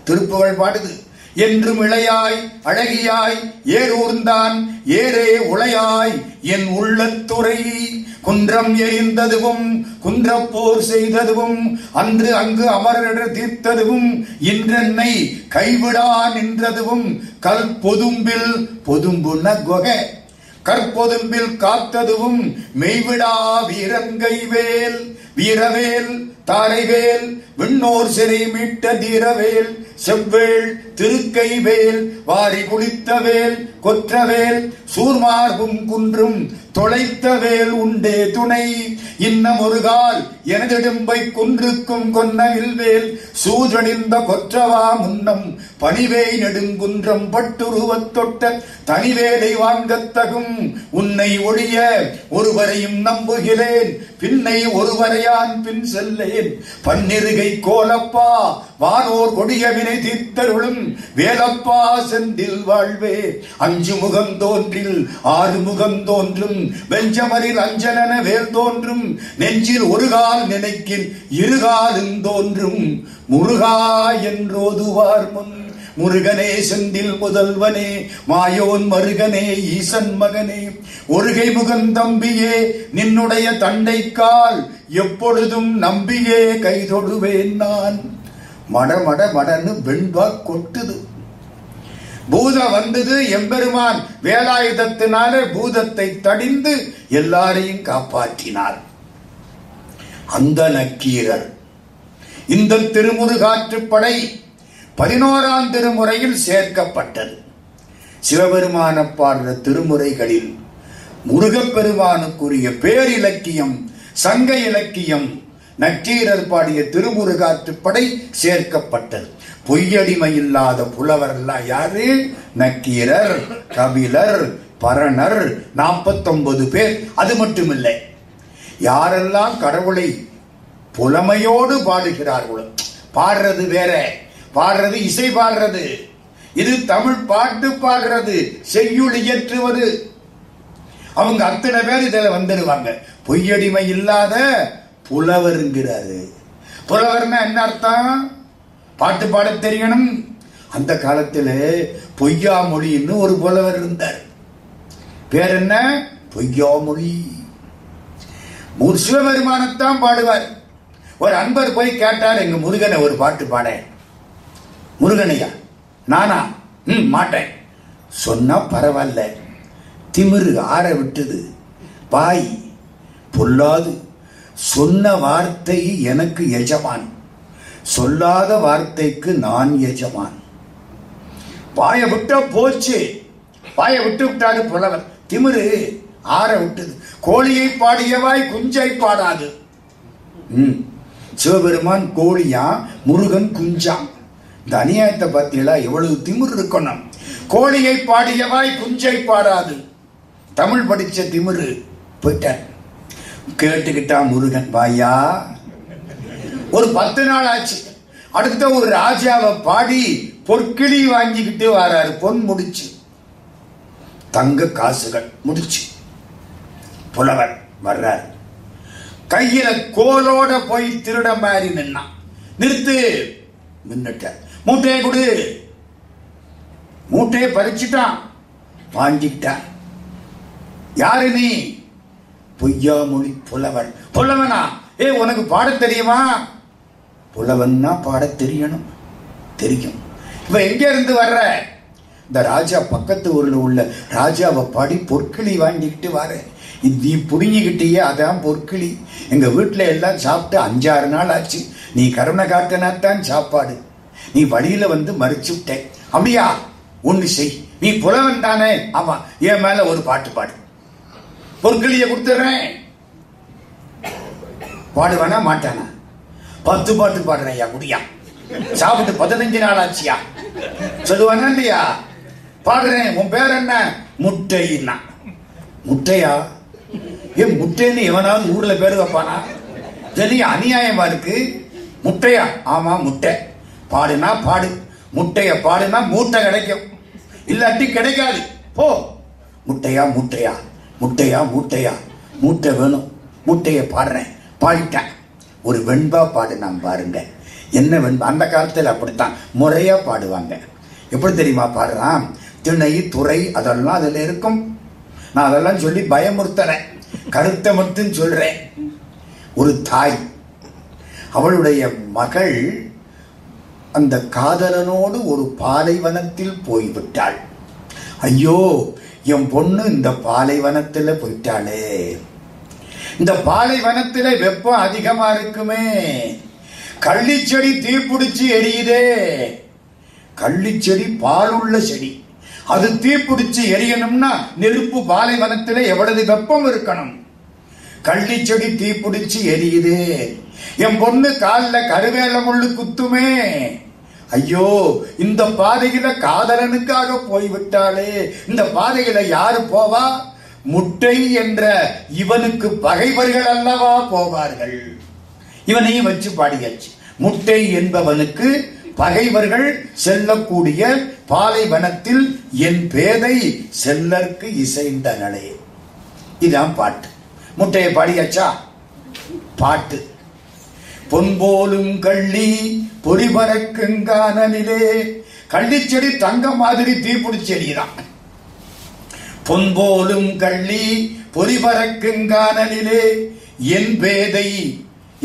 திருப்புகழ் பாடுது. என்றும் இளையாய் அழகியாய் ஏரூர்ந்தான் ஏரே உளையாய் என் உள்ளத்துறை. குன்றம் எரிந்ததுவும் குன்றப்போர் செய்ததுவும் அன்று அங்கு அமரர் தீர்த்ததுவும் இன்றென்னை கைவிடா நின்றதுவும் கல் பொதும்பில் பொதும்புன கொகை கற்பொதும்பில் காத்ததுவும் மெய்விடா வீரன் கைவேல் வீரவேல் தாரைவேல் விண்ணோர் சிறை மீட்ட தீரவேல் செவ்வேள் திருக்கைவேல் வாரி குளித்தவேல் கொற்றவேல் சூர்மார்பும் குன்றும் தொலைத்தவேல் உண்டே துணை. இன்னம் ஒரு கால் எனதிடும்பை குன்றுக்கும் கொன்னவில்வேல் சூதணிந்த கொற்றவா முன்னம் பணிவேய் நெடுங்குன்றம் பட்டுருவத் தொட்ட தனிவேலை வாங்கத்தகும். உன்னை ஒழிய ஒருவரையும் நம்புகிறேன் பின்னை ஒருவரையான் பின் செல்லேன். பன்னிருகை கோலப்பா வானோர் கொடிய வினை தீர்த்தருளும் வேலப்பா செந்தில் வாழ்வே. அஞ்சு முகம் தோன்றில் ஆறு முகம் தோன்றும் வெஞ்சமரில் அஞ்சலன வேல் தோன்றும் நெஞ்சில் ஒரு கால் நினைக்கில் இருகாலும் தோன்றும் முருகா என்றோதுவார் முன். முருகனே செந்தில் முதல்வனே மாயோன் மருகனே ஈசன் மகனே ஒருகை முகன் தம்பியே நின்னுடைய தண்டைக்கால் எப்பொழுதும் நம்பியே கைதொடுவேன் நான். மட மட மடன்னு வெண்பா கொட்டுது. பூதம் வந்தது. எம்பெருமான் வேலாயுதத்தினால பூதத்தை தடிந்து எல்லாரையும் காப்பாற்றினார். அந்த நக்கீரர் இந்த திருமுருகாற்றுப்படை 11ஆம் திருமுறையில் சேர்க்கப்பட்டது. சிவபெருமான பாடுற திருமுறைகளில் முருகப்பெருமானுக்குரிய பேரிலக்கியம் சங்க இலக்கியம் நக்கீரர் பாடிய திருமுருகாற்றுப்படை சேர்க்கப்பட்டது. பொய்யடிமை இல்லாத புலவர் எல்லாம் யாரு? நக்கீரர், கபிலர், பரணர், 49 பேர். அது மட்டுமில்லை, யாரெல்லாம் கடவுளை புலமையோடு பாடுகிறார்களோ, பாடுறது வேற, பாடுறது இசை பாடுறது, இது தமிழ் பாட்டு பாடுறது, செய்யுள் இயற்றுவது, அவங்க அத்தனை பேர் இதுல வந்துடுவாங்க. பொய்யடிமை இல்லாத புலவருங்கிறாரு. புலவர்னா என்ன அர்த்தம்? பாட்டு பாட தெரியணும். அந்த காலத்தில் பொய்யாமொழின்னு ஒரு புலவர் இருந்தார். பேர் என்ன? பொய்யாமொழி. சிவபெருமானத்தான் பாடுவார். ஒரு அன்பர் போய் கேட்டார், எங்க முருகனை ஒரு பாட்டு பாட. முருகனையா? நானா? மாட்டேன். சொன்னா பரவாயில்ல, திமிரு ஆற விட்டது, பாய் பொல்லாது. சொன்ன வார்த்தை எனக்கு எஜமான், சொல்லாத வார்த்தைக்கு நான் எஜமான். வாய விட்டா போச்சு. வாய விட்டு விட்டாரு புலவர். திமிரு ஆற விட்டது. கோழியை பாடியவாய் குஞ்சை பாடாது. சிவபெருமான் கோழியா, முருகன் குஞ்சா? இந்த அநியாயத்தை பத்தியலா எவ்வளவு திமிரு இருக்கணும். கோழியை பாடியவாய் குஞ்சை பாடாது. தமிழ் படிச்ச திமிரு போயிட்டார். கேட்டுக்கிட்டா முருகன், வாயா. ஒரு 10 நாள் ஆச்சு. அடுத்த ஒரு ராஜாவை பாடி பொற்கிளி வாங்கிக்கிட்டு வராரு. பொன் முடிச்சு, தங்க காசுகள் முடிச்சு. புலவர் வர்றாரு. கையில கோலோட போய் திருட மாதிரி நின்னா. நிறுத்து. நின்னுட்ட. மூட்டையை கொடு. மூட்டையை பறிச்சுட்டான். வாங்கிட்டான். யாரு நீ? பொய்யாமொழி புலவன். புலவனா? உனக்கு பாட தெரியுமா? புலவன்னா பாட தெரியணும். தெரியும். இப்ப எங்க இருந்து வர்ற? இந்த ராஜா பக்கத்து ஊர்ல உள்ள ராஜாவை பாடி பொற்கிளி வாங்கிக்கிட்டு வர. நீ புடுங்கிக்கிட்டே, அதான் பொற்கிளி. எங்க வீட்டுல எல்லாம் சாப்பிட்டு 5-6 நாள் ஆச்சு. நீ கருணை காட்டினாத்தான் சாப்பாடு. நீ வழியில வந்து மறிச்சு விட்ட. அப்படியா? ஒண்ணு செய். நீ புலவன் தானே? ஆமா. என் மேல ஒரு பாட்டு பாடு. பொற்கிளிய கொடுத்துறேன். பாடுவானா மாட்டானா? 10 பாட்டு பாடுறேன். குடியா? சாப்பிட்டு 15 நாள் ஆச்சியா? சொல்லுவானா இல்லையா? பாடுறேன். உன் பேர் என்ன? முட்டைன்னா. முட்டையா? முட்டைன்னு எவனாவது ஊர்ல பேரு வைப்பானா? பெரிய அநியாயமா இருக்கு. முட்டையா? ஆமா முட்டை. பாடுனா பாடு, முட்டைய பாடுனா மூட்டை கிடைக்கும், இல்லாட்டி கிடைக்காது. போ. முட்டையா முட்டையா, முட்டையா மூட்டையா, மூட்டை வேணும், முட்டைய பாடுறேன், பாடிட்டேன். ஒரு வெண்பா பாடுனான் பாருங்க. என்ன வெண்பா? அந்த காலத்தில் அப்படித்தான் முறையா பாடுவாங்க. எப்படி தெரியுமா பாடுறான்? திணை துறை அதெல்லாம் அதுல இருக்கும். நான் அதெல்லாம் சொல்லி பயமுறுத்துறேன், கருத்தை மட்டும் சொல்றேன். ஒரு தாய், அவளுடைய மகள் அந்த காதலனோடு ஒரு பாலைவனத்தில் போய்விட்டாள். ஐயோ, என் பொண்ணு இந்த பாலைவனத்தில் போயிட்டாளே, இந்த பாலைவனத்தில் வெப்பம் அதிகமா இருக்குமே, கள்ளிச்செடி தீப்பிடிச்சு எரியுதே. கள்ளிச்செடி பாலுள்ள செடி, அது தீப்பிடிச்சு எரியணும்னா நெருப்பு பாலைவனத்தில் எவ்வளவு வெப்பம் இருக்கணும். கள்ளிச்செடி தீப்பிடிச்சு எரியுதே, என் பொண்ணு காலில் கருவேல முள்ளு குத்துமே. ஐயோ, இந்த பாதையில காதலனுக்காக போய்விட்டாளே, இந்த பாதையில யாரு போவா? முட்டை என்ற இவனுக்கு பகைவர்கள் அல்லவா போவார்கள். இவனையும் வச்சு பாடியாச்சு. முட்டை என்பவனுக்கு பகைவர்கள் செல்லக்கூடிய பாலைவனத்தில் என் பேதை செல்லற்கு இசைந்தனளே. இதான் பாட்டு. முட்டையை பாடியாச்சா? பாட்டு. பொன்போலும் கள்ளி பொறிபறக்குங்கானலிலே. கள்ளிச்செடி தங்க மாதிரி தீப்பிடிச்சு எரியுதான். பொன்போலும் கள்ளி பொறிபறக்குங்கானலிலே என் பேதை,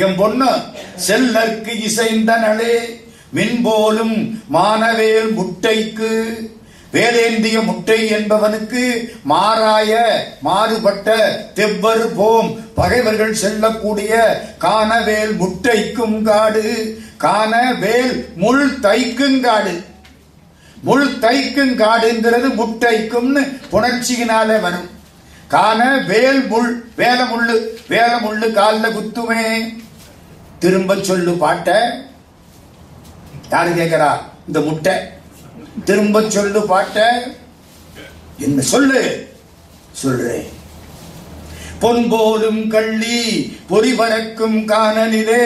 என் பொண்ணு செல்லற்கு இசைந்தனளே. மின்போலும் மானவேல் முட்டைக்கு, வேலேந்திய முட்டை என்பவனுக்கு மாறாய மாறுபட்ட தெவ்வரு போம் பகைவர்கள் செல்லக்கூடிய காணவேல் முட்டைக்கும் காடு. காணவேல் முள் தைக்கும் காடு. முள் தைக்கும் காடுங்கிறது முட்டைக்கும்னு புணர்ச்சியினால வரும். காண வேல் முள், வேல முள்ளு, வேல முள்ளு காலில் குத்துமே. திரும்ப சொல்லு பாட்ட. யாரு கேட்கிறா? இந்த முட்டை. திரும்ப சொல்லு பாட்ட. என்ன சொல்லு? சொல்றேன். பொன்போலும் கள்ளி பொறிபறக்கும் காணலிலே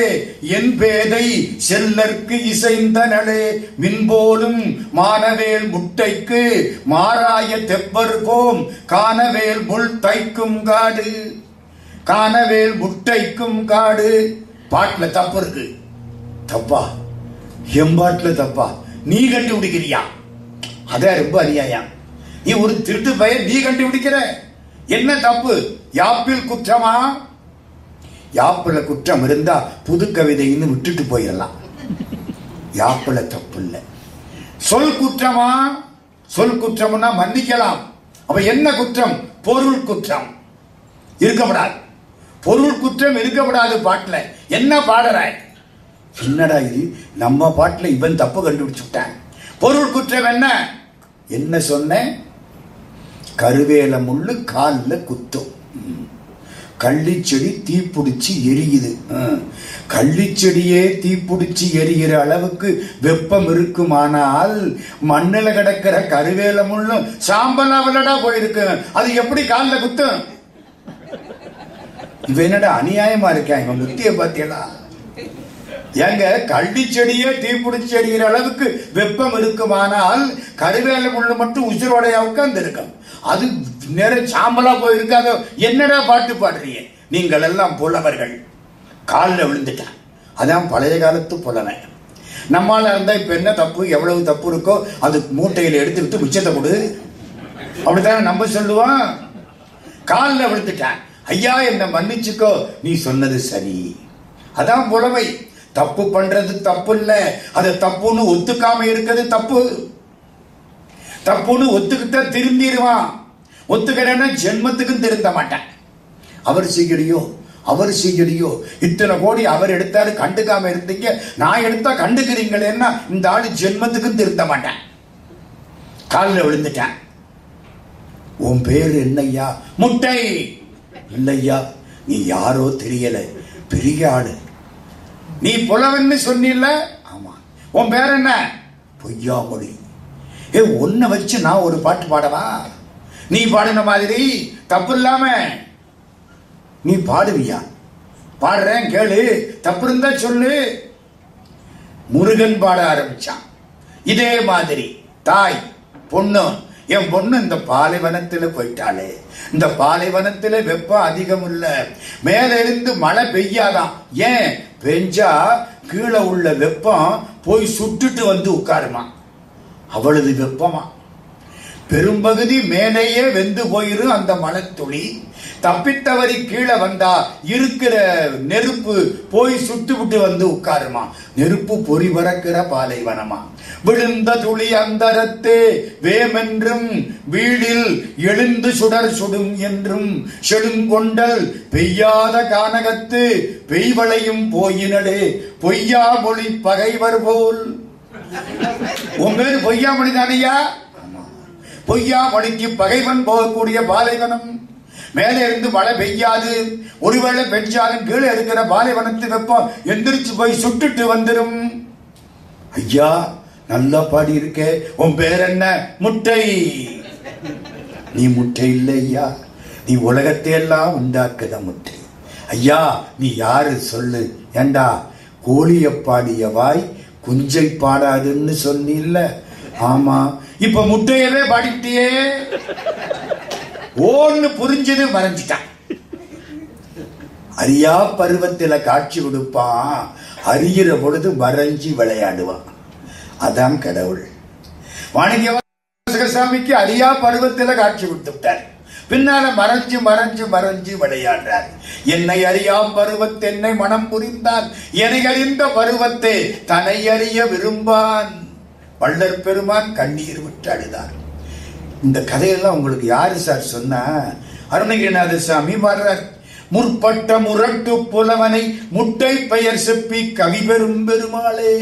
என் பேதை செல்லற்கு இசைந்தனளே. மின்போலும் மானவேல் முட்டைக்கு மாறாய தெப்பர் போம் காணவேல் முள் தைக்கும் காடு. காணவேல் முட்டைக்கும் காடு. பாட்டுல தப்பு இருக்கு. தப்பா? எம்பாட்டுல தப்பா? நீ கண்டுபிடிக்கிறியா? அதான் ரொம்ப அநியாயம். நீ ஒரு திருட்டு பையன், நீ கண்டுபிடிக்கிற. என்ன தப்பு? யாப்பில் குற்றமா? யாப்பில குற்றம் இருந்தா புது கவிதைன்னு விட்டுட்டு போயிடலாம். யாப்பில தப்பு இல்லை. சொல் குற்றமா? சொல் குற்றம்னா மன்னிக்கலாம். அப்ப என்ன குற்றம்? பொருள் குற்றம் இருக்கப்படாது. பொருள் குற்றம் இருக்கப்படாது. பாட்டுல என்ன பாடுற? என்னடா இது, நம்ம பாட்டுல இவன் தப்பு கண்டுபிடிச்சுட்டான். பொருள் குற்றம் என்ன? என்ன சொன்ன? கருவேல முள்ளு காலில் குத்தும். கள்ளிச்செடி தீப்பிடிச்சு எரியுது. கள்ளிச்செடியே தீப்பிடிச்சு எரிகிற அளவுக்கு வெப்பம் இருக்குமானால் மண்ணில் கிடக்கிற கருவேல முள்ளும் சாம்பலாவலடா போயிருக்கு. அது எப்படி காலில் குத்தும்? இவ என்னடா அநியாயமா இருக்கேன். இவன் புத்திய பாத்தியலா? எங்க கள்ளிச்செடியே தீப்பிடிச்சு எரிகிற அளவுக்கு வெப்பம் இருக்குமானால் கருவேல முள்ளு மட்டும் உசிரோடைய உட்கார்ந்து இருக்கும். அது நேரம் சாம்பலா போயிருக்காத. என்னடா பாட்டு பாடுறீங்க? நீங்கள் எல்லாம் புலவர்கள். காலில் விழுந்துட்டான். அதான் பழைய காலத்து புலவன். நம்மால இருந்தா இப்ப என்ன தப்பு, எவ்வளவு தப்பு இருக்கோ அது மூட்டையில எடுத்துக்கிட்டு மிச்சத்தை கொடு, அப்படித்தானே நம்ம சொல்லுவோம். காலில் விழுந்துட்டான். ஐயா என்ன மன்னிச்சுக்கோ, நீ சொன்னது சரி. அதான் புலவை. தப்பு பண்றது தப்பு இல்ல, அது தப்புன்னு ஒத்துக்காம இருக்கிறது தப்பு. தப்புன்னு ஒத்துக்கிட்ட திருந்திடுவான். ஒத்துக்கிறேன்னா ஜென்மத்துக்கும் திருந்த மாட்டேன். அவர் சீக்கிரியோ, அவர் சீக்கிரியோ, இத்தனை கோடி அவர் எடுத்தாரு கண்டுக்காம இருந்தீங்க, நான் எடுத்தா கண்டுக்கிறீங்களேன்னா இந்த ஆளு ஜென்மத்துக்கும் திருந்த மாட்டேன். காலில் விழுந்துட்டேன். உன் பேர் என்னையா? முட்டை. இல்லையா, நீ யாரோ தெரியல, பெரிய ஆளு. நீ புலவன்னு சொன்னில்ல? ஆமா. உன் பேர் என்ன? பொய்யாமொழி. ஒன்ன வச்சு நான் ஒரு பாட்டு பாடவா? நீ பாடின மாதிரி தப்பு இல்லாம நீ பாடுவியா? பாடுறேன் கேளு, தப்பு இருந்தா சொல்லு. முருகன் பாட ஆரம்பிச்சான். இதே மாதிரி தாய் பொண்ணு, என் பொண்ணு இந்த பாலைவனத்துல போயிட்டாளே, இந்த பாலைவனத்துல வெப்பம் அதிகம் இல்ல, மேல இருந்து மழை பெய்யாதான். ஏன் பெஞ்சா கீழே உள்ள வெப்பம் போய் சுட்டுட்டு வந்து உட்காருமா, அவ்வளவு வெப்பமா. பெரும்பகுதி மேலேயே வெந்து போயிரும் அந்த மழை துளி. தப்பித்தவரி கீழே வந்தா இருக்கிற நெருப்பு போய் சுட்டு விட்டு வந்து உட்காருமா. நெருப்பு பொறி பறக்கிற பாலைவனமா. விழுந்த துளி அந்தரத்தே வேமென்றும் வீடில் எழுந்து சுடர் சுடும் என்றும் செடுங்கொண்டல் பெய்யாத கானகத்து பெய்வளையும் போயினடே பொய்யா மொழி பகைவர் போல். உன் பேரு பொய்யா மொழி தானையா? பொய்யா மொழிக்கு பகைவன் போகக்கூடிய பாலைவனம். மேலே இருந்து மழை பெய்யாது, ஒருவேளை பெஞ்சாலும் கீழே இருக்கிற பாலைவனத்து வெப்பம் எந்திரிச்சு போய் சுட்டுட்டு வந்துடும். ஐயா நல்லா பாடி இருக்க. உன் பேர் என்ன? முட்டை. நீ முட்டை இல்லை ஐயா, நீ உலகத்தை எல்லாம் உண்டாக்குத முட்டை. ஐயா நீ யாரு சொல்லு. ஏண்டா கோழிய பாடிய வாய் குஞ்சை பாடாதுன்னு சொன்னில்ல? ஆமா, இப்ப முட்டையவே பாடிட்டியே. ஓன்னு புரிஞ்சது மறைஞ்சிட்டான். அரியா பருவத்தில காட்சி கொடுப்பான், அறிகிற பொழுது மறைஞ்சி விளையாடுவான். அதான் கடவுள். மாணிக்கவாசகசாமிக்கு அரியா பருவத்தில காட்சி கொடுத்து விட்டார். பின்னால மறைஞ்சு மறைஞ்சு மறைஞ்சு விளையாடுறார். என்னை அறியாம் பருவத்தென்னை மனம் புரிந்தான், என்னை அறிந்த பருவத்தை தன்னை அறிய விரும்பான். வள்ளற் பெருமான் கண்ணீர் விட்டு அழுதார். இந்த கதையெல்லாம் உங்களுக்கு யாரு சார் சொன்னா? அருணகிரிநாத சாமி வர்றார். முற்பட்ட முரட்டு புலவனை முட்டை பெயர் செப்பி கவி பெரும் பெருமாளே.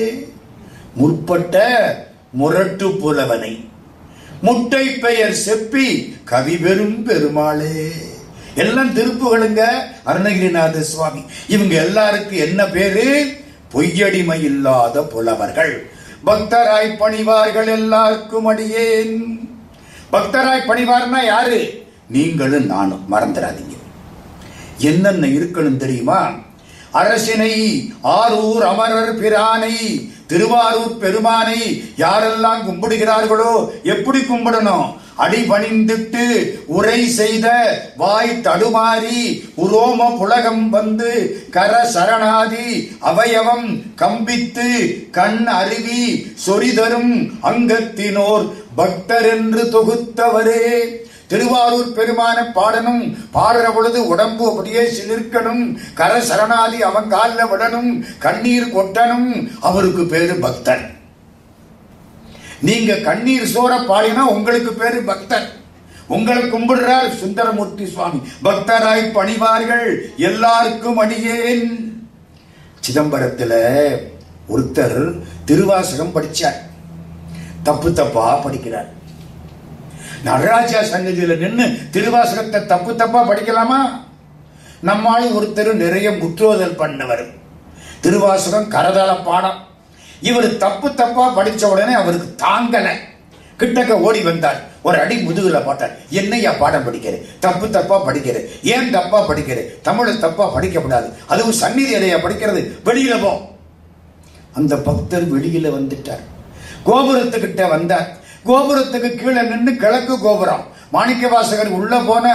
முற்பட்ட முரட்டு புலவனை முட்டை பெயர் செப்பி கவி பெரும் பெருமாளே. எல்லாம் திருப்புகளுங்க அருணகிரிநாத சுவாமி. இவங்க எல்லாருக்கும் என்ன பேரு? பொய்யடிமை இல்லாத புலவர்கள். பக்தராய் பணிவார்கள் எல்லாருக்கும் அடியேன். பக்தராய் பணிவார்னா யாரு? நீங்களும் நானும். மறந்துடாதீங்க. என்னென்ன இருக்கணும் தெரியுமா? அரசினை, ஆரூர் அமரர் பிரானை, திருவாரூர் பெருமானை யாரெல்லாம் கும்பிடுகிறார்களோ எப்படி கும்பிடணும்? அடிபணிந்துட்டு உரை செய்த வாய் தடுமாறி உரோம புலகம் வந்து கர சரணாதி அவயவம் கம்பித்து கண் அருவி சொரிதரும் அங்கத்தினோர் பக்தர் என்று தொகுத்தவரே. திருவாரூர் பெருமான பாடணும். பாடுற பொழுது உடம்பு அப்படியே சிலிர்க்கணும். கர சரணாதி அவன் காலில் விடணும். கண்ணீர் கொட்டணும். அவருக்கு பேரு பக்தர். நீங்க கண்ணீர் சோர பாடினா உங்களுக்கு பேரு பக்தர். உங்களை கும்பிடுறார் சுந்தரமூர்த்தி சுவாமி. பக்தராய் பணிவார்கள் எல்லாருக்கும் அடியேன். சிதம்பரத்துல ஒருத்தர் திருவாசகம் படிச்சார். தப்பு தப்பா படிக்கிறார். நடராஜா சன்னதியில நின்று திருவாசகத்தை தப்பு தப்பா படிக்கலாமா? நம்மால் ஒருத்தர் நிறைய முற்றோதல் பண்ணவர். திருவாசகம் கரதள பாடம். இவர் தப்பு தப்பா படிச்ச உடனே அவருக்கு தாங்கல. கிட்டக்க ஓடி வந்தார். ஒரு அடி முதுகுல போட்டார். என்னையா பாடம் படிக்கிற? தப்பு தப்பா படிக்கிற. ஏன் தப்பா படிக்கிற? தமிழை தப்பா படிக்கப்படாது. அதுவும் சந்நிதி அடையா படிக்கிறது. வெளியில போ. அந்த பக்தர் வெளியில வந்துட்டார். கோபுரத்துக்கிட்ட வந்தார். கோபுரத்துக்கு கீழே நின்று கிழக்கு கோபுரம், மாணிக்கவாசகர் உள்ள போன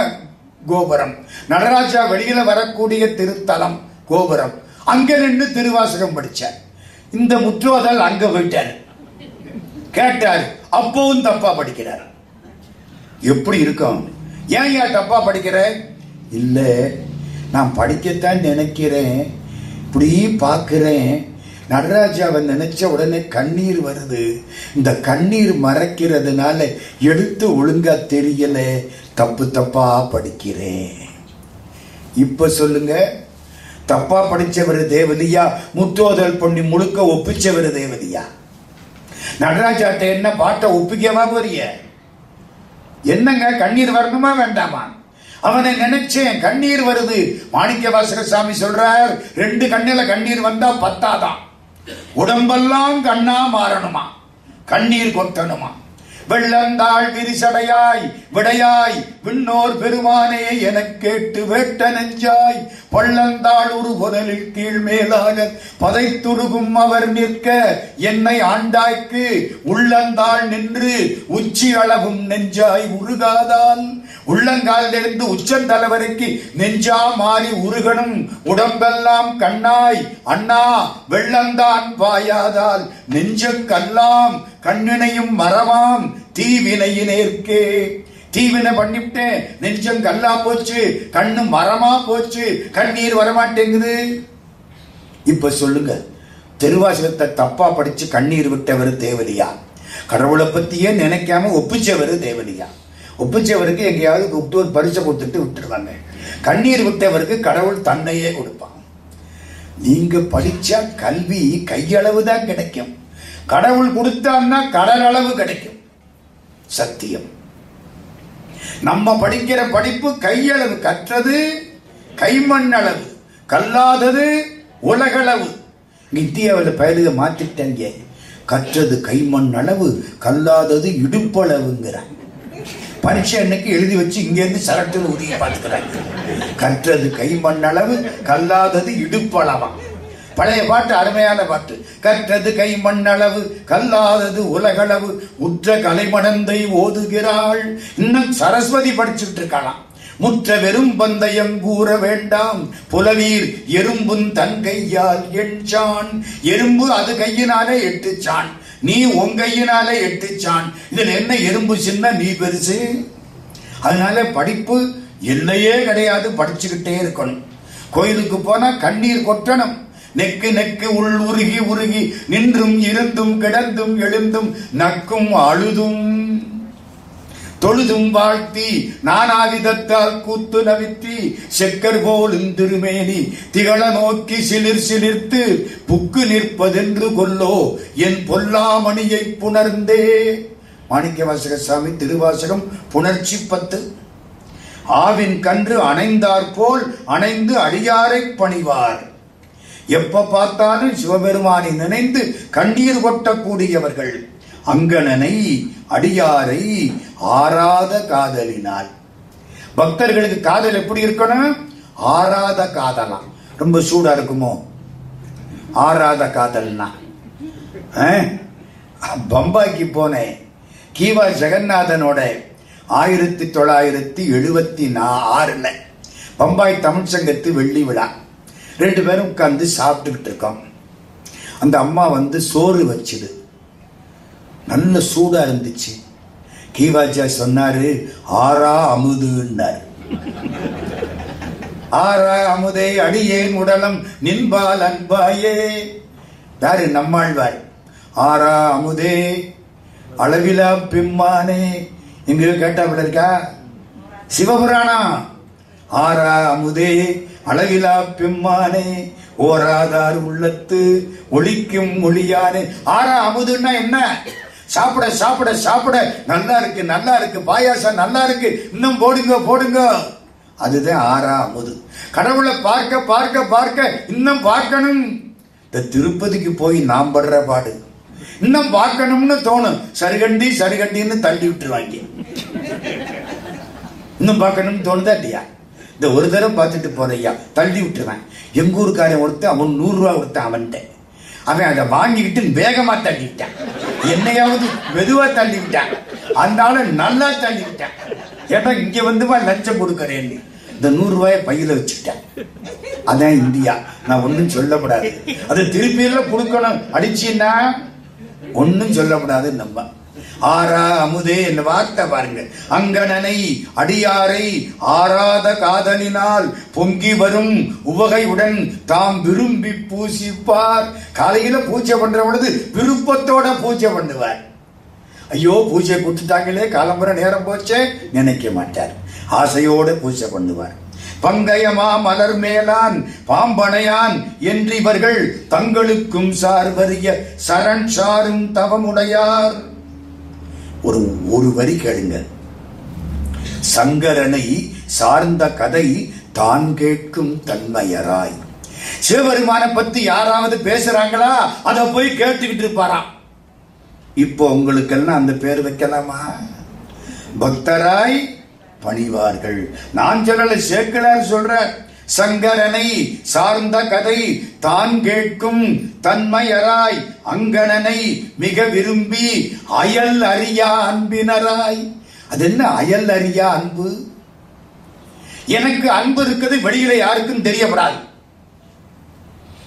கோபுரம், நடராஜா வெளியில வரக்கூடிய திருத்தலம் கோபுரம். அங்க நின்று திருவாசகம் படிச்சார். இந்த முற்றோதல் அங்க போயிட்டார். கேட்டார். அப்பவும் தப்பா படிக்கிறார். எப்படி இருக்கும்? ஏன் தப்பா படிக்கிற? இல்ல, நான் படிக்கத்தான் நினைக்கிறேன், இப்படி பாக்குறேன், நடராஜாவை நினைச்ச உடனே கண்ணீர் வருது. இந்த கண்ணீர் மறைக்கிறதுனால எடுத்து ஒழுங்கா தெரியல, தப்பு தப்பா படிக்கிறேன். இப்ப சொல்லுங்க, தப்பா படிச்சவர் தேவதையா? முற்றோதல் பண்ணி முழுக்க ஒப்பிச்சவர் தேவதையா? நடராஜாட்ட என்ன பாட்டை ஒப்பிக்கவா போறிய? என்னங்க கண்ணீர் வரணுமா வேண்டாமா? அவனை நினைச்சேன், கண்ணீர் வருது. மாணிக்கவாசக சாமி சொல்றார், 2 கண்ணில கண்ணீர் வந்தா பத்தாதான், உடம்பெல்லாம் கண்ணா மாறணுமா, கண்ணீர் கொட்டணுமா. வெள்ளந்தாள் விரிசடையாய் விடையாய் விண்ணோர் பெருமானே எனக் கேட்டு வேட்ட நெஞ்சாய் பள்ளந்தாள் ஒரு புதலில் கீழ் மேலாக பதைத்துருகும் அவர் நிற்க என்னை ஆண்டாய்க்கு உள்ளந்தாள் நின்று உச்சி அளவும் நெஞ்சாய் உருகாதால் உள்ளங்காலிலிருந்து உச்சந்தலைவரைக்கு நெஞ்சா மாறி உருகணும் உடம்பெல்லாம் கண்ணாய் அண்ணா வெள்ளந்தான் பாயாதால் நெஞ்ச கல்லாம் கண்ணினையும் மரமாம் தீவினையினேற்கே. தீவினை பண்ணிவிட்டேன், நெஞ்சம் கல்லா போச்சு, கண்ணு மரமா போச்சு, கண்ணீர் வரமாட்டேங்குது. இப்ப சொல்லுங்க, திருவாசகத்தை தப்பா படிச்சு கண்ணீர் விட்டவர் தேவதையா? கடவுளை பத்தியே நினைக்காம ஒப்பிச்சவர் தேவதையா? ஒப்பிச்சவருக்கு எங்கேயாவது கூப்பிட்டு ஒரு பரிசை கொடுத்துட்டு விட்டுருவாங்க. கண்ணீர் விட்டவருக்கு கடவுள் தன்னையே கொடுப்பான். நீங்க படிச்சா கல்வி கையளவு தான் கிடைக்கும், கடவுள் கொடுத்தான்னா கடல் அளவு கிடைக்கும். சத்தியம். நம்ம படிக்கிற படிப்பு கையளவு, கற்றது கைமண் அளவு, கல்லாதது உலகளவு. இந்தியாவில் பயிலுக மாத்திட்டங்க, கற்றது கைமண் அளவு, கல்லாதது இடுப்பளவுங்கிறாங்க. பரீட்சை அன்னைக்கு எழுதி வச்சு இங்க இருந்து சரட்டுன்னு உதவி பார்த்துக்கிறாங்க. கற்றது கைமண் அளவு, கல்லாதது இடுப்பளவா. பழைய பாட்டு, அருமையான பாட்டு. கற்றது கைமண் அளவு, கல்லாதது உலகளவு, உற்ற கலைமடந்தை ஓதுகிறாள். இன்னும் சரஸ்வதி படிச்சுட்டு இருக்கலாம். முற்ற வெறும் பந்தயம் கூற வேண்டாம் புலவீர் எறும்பும் தன் கையால் எண்சான். எறும்பு அது கையினாலே எட்டுச்சான், நீ உன் கையினாலே எட்டுச்சான். இதுல என்ன எறும்பு சின்ன நீ பெருசு? அதனால படிப்பு எல்லையே கிடையாது, படிச்சுக்கிட்டே இருக்கணும். கோயிலுக்கு போனா கண்ணீர் கொட்டணும். நெக்கு நெக்கு உள் உருகி உருகி நின்றும் இருந்தும் கிடந்தும் எழுந்தும் நக்கும் அழுதும் தொழுதும் வாழ்த்தி நானாவிதத்தால் கூத்து நவித்தி செக்கர் போலும் திருமேனி திகழ நோக்கி சிலிர் சிலிர்த்து புக்கு நிற்பதென்று கொல்லோ என் பொல்லாமணியை புணர்ந்தே. மாணிக்கவாசக சாமி திருவாசகம் புணர்ச்சி 10. ஆவின் கன்று அணைந்தார் போல் அணைந்து அடியாரை பணிவார். எப்ப பார்த்தாலும் சிவபெருமானை நினைந்து கண்ணீர் கொட்டக்கூடியவர்கள். அங்கணனை அடியாரை ஆராத காதலினால். பக்தர்களுக்கு காதல் எப்படி இருக்கணும்? ஆராத காதலாம். ரொம்ப சூடா இருக்குமோ ஆராத காதல்னா? பம்பாய்க்கு போனேன், கீவா ஜெகநாதனோட 1976 பம்பாய் தமிழ் சங்கத்து வெள்ளி விழா. 2 பேரும் உட்கார்ந்து சாப்பிட்டுக்கிட்டு இருக்கோம். அந்த அம்மா சோறு வச்சுது, நல்ல சூடா இருந்துச்சு. கீவாஜா சொன்னாரு, ஆரா அமுதுன்னாரு. ஆரா அமுதே அடியேன் உடலம் நின்பால் அன்பாயே. யாரு? நம்மாழ்வார். ஆரா அமுதே அளவிலா பெம்மானே. எங்கேயோ கேட்டாப்புல இருக்கா? சிவபுராணம். ஆரா அமுதே அளவிலா பெம்மானே ஓராதார் உள்ளத்து ஒளிக்கும் ஒளியானே. ஆரா அமுதுன்னா என்ன? சாப்பிட சாப்பிட சாப்பிட நல்லா இருக்கு, நல்லா இருக்கு, பாயாசம் நல்லா இருக்கு, இன்னும் போடுங்க போடுங்க. அதுதான் ஆரா அமுது. கடவுளை பார்க்க பார்க்க பார்க்க இன்னும் பார்க்கணும். இந்த திருப்பதிக்கு போய் நாம் படுற பாடு, இன்னும் பார்க்கணும்னு தோணும். சருகண்டி சருகண்டின்னு தள்ளி விட்டுருவாங்க. இன்னும் பார்க்கணும்னு தோணுதா இல்லையா? இந்த ஒரு தடவை பார்த்துட்டு போறையா தள்ளி விட்டுருவேன். எங்க ஊருக்காரன் ஒருத்தன், அவன் 100 ரூபா கொடுத்தான். அவன் அதை வாங்கிக்கிட்டு வேகமா தள்ளிவிட்டான். என்னையாவது மெதுவா தள்ளிவிட்டான், அதனால நல்லா தள்ளிவிட்டான். ஏன்னா இங்க லஞ்சம் கொடுக்கறேன்னு இந்த 100 ரூபாயை பையில வச்சுக்கிட்டேன். அதான் இந்தியா. நான் ஒன்னும் சொல்லக்கூடாது, அதை திருப்பியில கொடுக்கணும். அடிச்சுன்னா ஒன்னும் சொல்லக்கூடாது. நம்ம ஆரா அமுதே என்ன வார்த்தை பாருங்க. அங்கணனை அடியாரை ஆராத காதலினால் பொங்கி வரும் உவகையுடன் தாம் விரும்பி பூசிப்பார். காலையில பூஜை பண்ற பொழுது விருப்பத்தோட பூஜை பண்ணுவார். ஐயோ பூஜை கொடுத்துட்டாங்களே, காலம்புற நேரம் போச்சே நினைக்க மாட்டார். ஆசையோட பூஜை பண்ணுவார். பங்கயமா மலர் மேலான் பாம்பனையான் என்று இவர்கள் தங்களுக்கும் சார்வறிய சரண் சாரும் தவமுடையார். ஒரு வரி கேளுங்க. சங்கரனை சார்ந்த கதை தான் கேட்கும் தன்மையராய். சிவபெருமான பத்தி யாராவது பேசுறாங்களா, அதை போய் கேட்டுக்கிட்டு இருப்பாராம். இப்போ உங்களுக்கெல்லாம் அந்த பேர் வைக்கலாமா? பக்தராய் பணிவார்கள். நான் சொல்லல, சேக்கிழார் சொல்ற. சங்கரனை சார்ந்த கதை தான் கேட்கும் தன்மையராய் அங்கணனை மிக விரும்பி அயல் அறியா அன்பினராய். அது என்ன அயல் அறியா அன்பு? எனக்கு அன்பு இருக்குது, வெளியில யாருக்கும் தெரியப்படாது.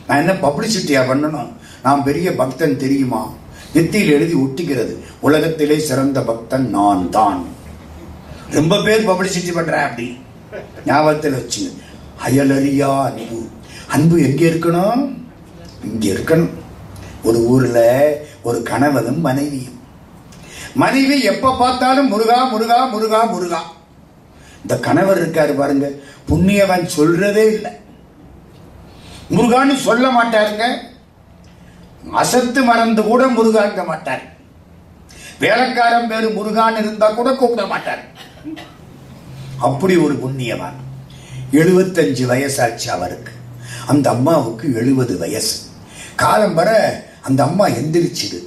நான் என்ன பப்ளிசிட்டியா பண்ணணும்? நான் பெரிய பக்தன் தெரியுமா? நெத்தியில் எழுதி ஒட்டிக்கிறது, உலகத்திலே சிறந்த பக்தன் நான் தான். ரொம்ப பேர் பப்ளிசிட்டி பண்றேன். அப்படி ஞாபகத்தில் வச்சுங்க. அயலறியா அன்பு. அன்பு எங்க இருக்கணும்? இங்க இருக்கணும். ஒரு ஊர்ல ஒரு கணவனும் மனைவியும். மனைவி எப்ப பார்த்தாலும் முருகா முருகா முருகா முருகா. இந்த கணவர் இருக்காரு பாருங்க, புண்ணியவன் சொல்றதே இல்லை, முருகான்னு சொல்ல மாட்டாருங்க. அசத்து மறந்து கூட முருகாங்க மாட்டார். வேலைக்காரன் பேரு முருகான் இருந்தா கூட கூப்பிட மாட்டார். அப்படி ஒரு புண்ணியவான். 75 வயசாச்சு அவருக்கு. அந்த அம்மாவுக்கு 70 வயசு. காலம் வர அந்த அம்மா எந்திரிச்சுது,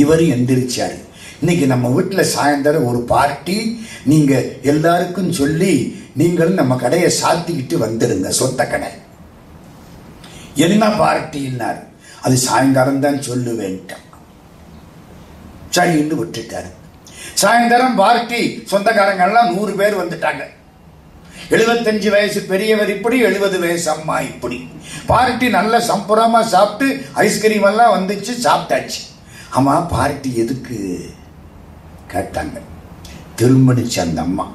இவரும் எந்திரிச்சாரு. இன்னைக்கு நம்ம வீட்டுல சாயந்தரம் ஒரு பார்ட்டி, நீங்க எல்லாருக்கும் சொல்லி நீங்களும் நம்ம கடையை சாத்திக்கிட்டு வந்துருங்க, சொத்த கடை. என்ன பார்ட்டின்னாரு. அது சாயங்காலம் தான் சொல்லுவேன்ட்டான். சரின்னு விட்டுட்டாரு. சாயந்தரம் பார்ட்டி, சொந்தக்காரங்க எல்லாம் 100 பேர் வந்துட்டாங்க. 75 வயசு பெரியவர் இப்படி, 70 வயசு அம்மா இப்படி. பார்ட்டி நல்ல சம்புரமா சாப்பிட்டு ஐஸ்கிரீம் எல்லாம் வந்துச்சு, சாப்பிட்டாச்சு. ஆமா, பார்ட்டி எதுக்கு கேட்டாங்க. திரும்பிச்சு அந்த அம்மா.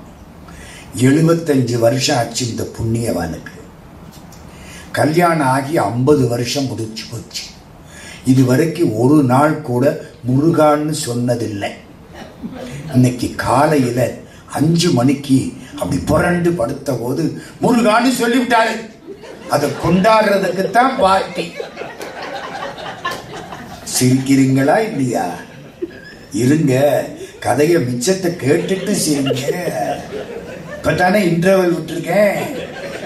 75 வருஷம் ஆச்சு இந்த புண்ணியவானுக்கு. கல்யாணம் ஆகி 50 வருஷம் முடிச்சு போச்சு. இது வரைக்கும் ஒரு நாள் கூட முருகான்னு சொன்னதில்லை. இன்னைக்கு காலையில 5 மணிக்கு அப்படி புரண்டு படுத்த போது முருகான்னு சொல்லிவிட்டாரு. அதை கொண்டாடுறதுக்கு தான் பார்ட்டி. சிரிக்கிறீங்களா இல்லையா? இருங்க, கதைய மிச்சத்தை கேட்டுட்டு சிரிங்க. இப்பதானே இன்டர்வல் விட்டுருக்கேன்.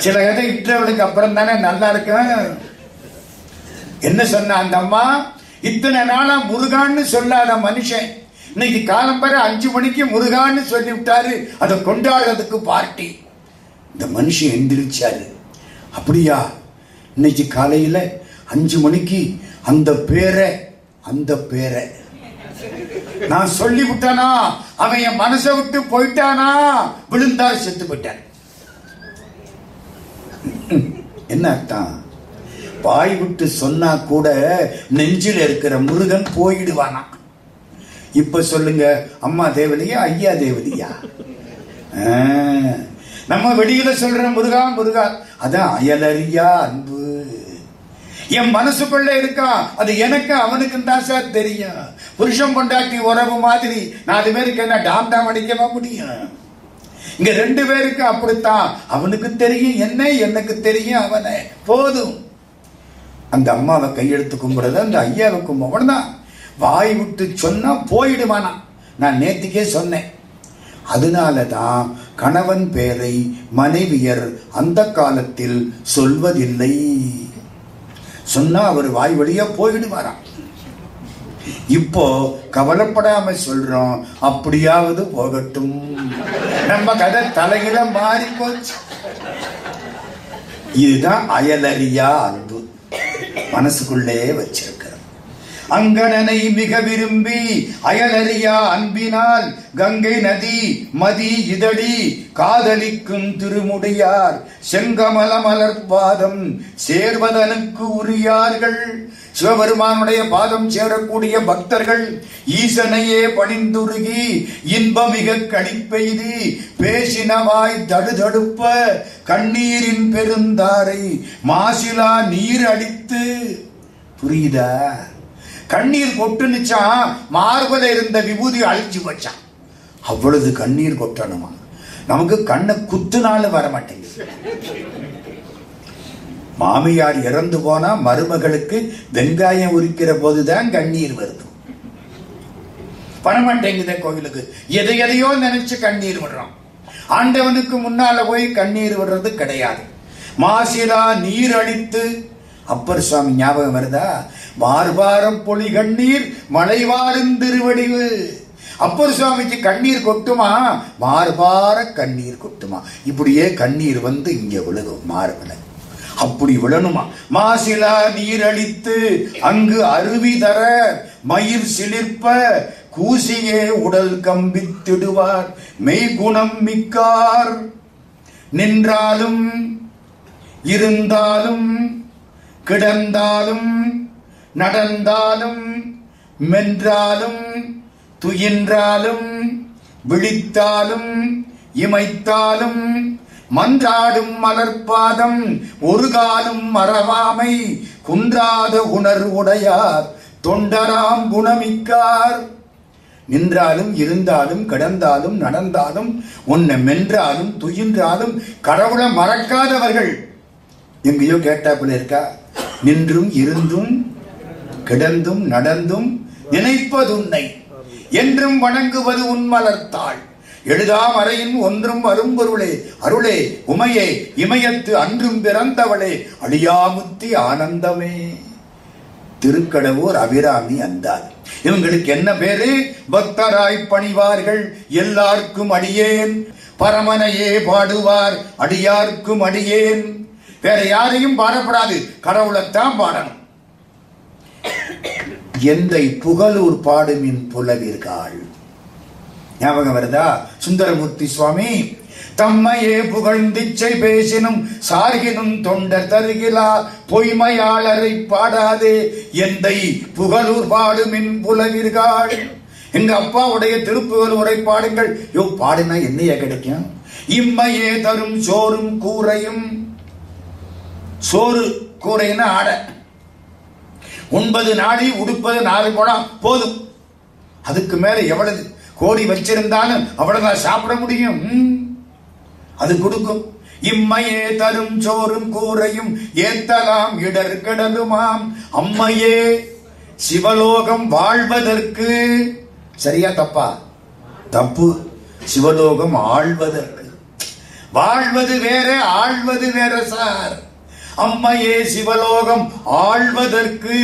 சில கதை இன்டர்வலுக்கு அப்புறம் தானே நல்லா இருக்கும். என்ன சொன்ன அந்த அம்மா? இத்தனை நாளா முருகான்னு சொல்லாத மனுஷன் இன்னைக்கு காலம்பர 5 மணிக்கு முருகான்னு சொல்லி விட்டாரு, அதை கொண்டாடுறதுக்கு பார்ட்டி. இந்த மனுஷன் எந்திரிச்சாரு. அப்படியா? இன்னைக்கு காலையில 5 மணிக்கு அந்த பேரை நான் சொல்லி விட்டானா? அவன் என் மனசை விட்டு போயிட்டானா? விழுந்தார், செத்து போயிட்டான். என்ன அர்த்தம்? வாய் விட்டு சொன்னா கூட நெஞ்சில் இருக்கிற முருகன் போயிடுவானா? இப்ப சொல்லுங்க, அம்மா தேவதையா ஐயா தேவதையா? நம்ம வெளியில சொல்ற முருகா முருகா, அதான் அயலறியா அன்பு. என் மனசுக்குள்ள இருக்கா, அது எனக்கு அவனுக்கும் தான் சார் தெரியும். புருஷன் பொண்டாட்டி உறவு மாதிரி 4 பேருக்கு என்ன டாம் டாம் அடிக்கவா முடியும்? இங்க 2 பேருக்கு அப்படித்தான். அவனுக்கு தெரியும் என்ன, எனக்கு தெரியும் அவனை, போதும். அந்த அம்மாவை கையெடுத்து கும்பிடுறது அந்த ஐயாவை கும்பிடுதான். வாய் விட்டு சொன்னா போயிடுவானா? நான் நேத்திக்கே சொன்னேன். அதனாலதான் கணவன் பேரை மனைவியர் அந்த காலத்தில் சொல்வதில்லை. சொன்னா அவர் வாய் வழியா போயிடுவாராம். இப்போ கவலைப்படாம சொல்றோம், அப்படியாவது போகட்டும். நம்ம கதை தலையில மாறி போச்சு. இதுதான் அயலறியா அன்பு. மனசுக்குள்ளே வச்சிருக்கிற அங்கணனை மிக விரும்பி அயலறியா அன்பினால் கங்கை நதி மதி இதழி காதலிக்கும் திருமுடியார் செங்கமல மலர் பாதம் சேர்வதனுக்கு உரியார்கள். சிவபெருமானுடைய பாதம் சேரக்கூடிய பக்தர்கள் ஈசனையே பணிந்துருகி இன்பமிக கழிப்பெய்தி பேசினவாய் தடுதடுப்ப கண்ணீரின் பெருந்தாரை மாசிலா நீர் அடித்து. புரியுதா? கண்ணீர் கொட்டுனுச்சான், மார்பல இருந்த விபூதி அழிஞ்சு வச்சான். அவ்வளவு கண்ணீர் கொட்டணுமா? நமக்கு கண்ணை குத்துனாலும் வர மாட்டேங்குது. மாமியார் இறந்து போனா மருமகளுக்கு வெங்காயம் உரிக்கிற போதுதான் கண்ணீர் வருது. வரமாட்டேங்குத கோவிலுக்கு. எதையோ நினைச்சு கண்ணீர் விடுறோம். ஆண்டவனுக்கு முன்னால போய் கண்ணீர் விடுறது கிடையாது. மாசிலா நீர் அடித்து. அப்பர் சுவாமி ஞாபகம் வருதா? மார்பாரம் பொலி கண்ணீர் மலைவாரும் திருவடிவு. அப்பர் சுவாமிக்கு கண்ணீர் கொட்டுமா? மார்பார கண்ணீர் கொட்டுமா? இப்படியே கண்ணீர் வந்து இங்க விழுகும் மார்பல. அப்படி விழணுமா? மாசிலா நீர் அளித்து அங்கு அருவி தர மயிர் சிலிர்ப்ப கூசியே உடல் கம்பித்திடுவார் மெய்குணம் மிக்கார். நின்றாலும் இருந்தாலும் கிடந்தாலும் நடந்தாலும் மென்றாலும் துயின்றாலும் விழித்தாலும் இமைத்தாலும் மன்றாடும் மலர்பாதம் ஒரு காலும் மறவாமை குன்றாத உணர்வுடையார் தொண்டராம் குணமிக்கார். நின்றாலும் இருந்தாலும் கிடந்தாலும் நடந்தாலும் உன்னை மென்றாலும் துயின்றாலும் கடவுளை மறக்காதவர்கள். எங்கேயோ கேட்டாப்புல இருக்கா? நின்றும் இருந்தும் கிடந்தும் நடந்தும் நினைப்பதுன்னை என்றும் வணங்குவது உன்மலர்த்தாள். எழுதாம் அறையின் ஒன்றும் அரும்பொருளே அருளே உமையே இமயத்து அன்றும் பிறந்தவளே அழியாமுத்தி ஆனந்தமே. திருக்கடவூர் அபிராமி அந்தாள். இவங்களுக்கு என்ன பேரு? பக்தராய் பணிவார்கள் எல்லாருக்கும் அடியேன், பரமனையே பாடுவார் அடியார்க்கும் அடியேன். வேற யாரையும் பாடப்படாது, கடவுளைத்தான் பாடணும். எந்தை புகழூர் பாடுமின் புலவீர்கள். ஞாபகம் வருதா? சுந்தரமூர்த்தி சுவாமி தம்மையே புகழ்ந்திச்சை பேசினும் சார்கினும் தொண்டர் தருகிலா பொய்மையாளரை பாடாதே எந்தை புகழூர் பாடுமின் புலவீர்கள். எங்க அப்பாவுடைய திருப்புகழூரை பாடுங்கள். யோ பாடுனா என்னைய கிடைக்கும்? இம்மையே தரும் சோறும் கூரையும். சோறு கூரைன்னா ஆட. 9 நாடி உடுப்பது 4 குடம் போதும். அதுக்கு மேல எவ்வளவு கோடி வச்சிருந்தாலும் அவ்வளவுதான் சாப்பிட முடியும். அது கொடுக்கும். இம்மையே தரும் சோறும் கூரையும் ஏத்தலாம் இடர் கடலுமாம் அம்மையே சிவலோகம் வாழ்வதற்கு. சரியா தப்பா? தப்பு. சிவலோகம் ஆழ்வதற்கு. வாழ்வது வேற ஆழ்வது வேற சார். அம்மையே சிவலோகம் ஆழ்வதற்கு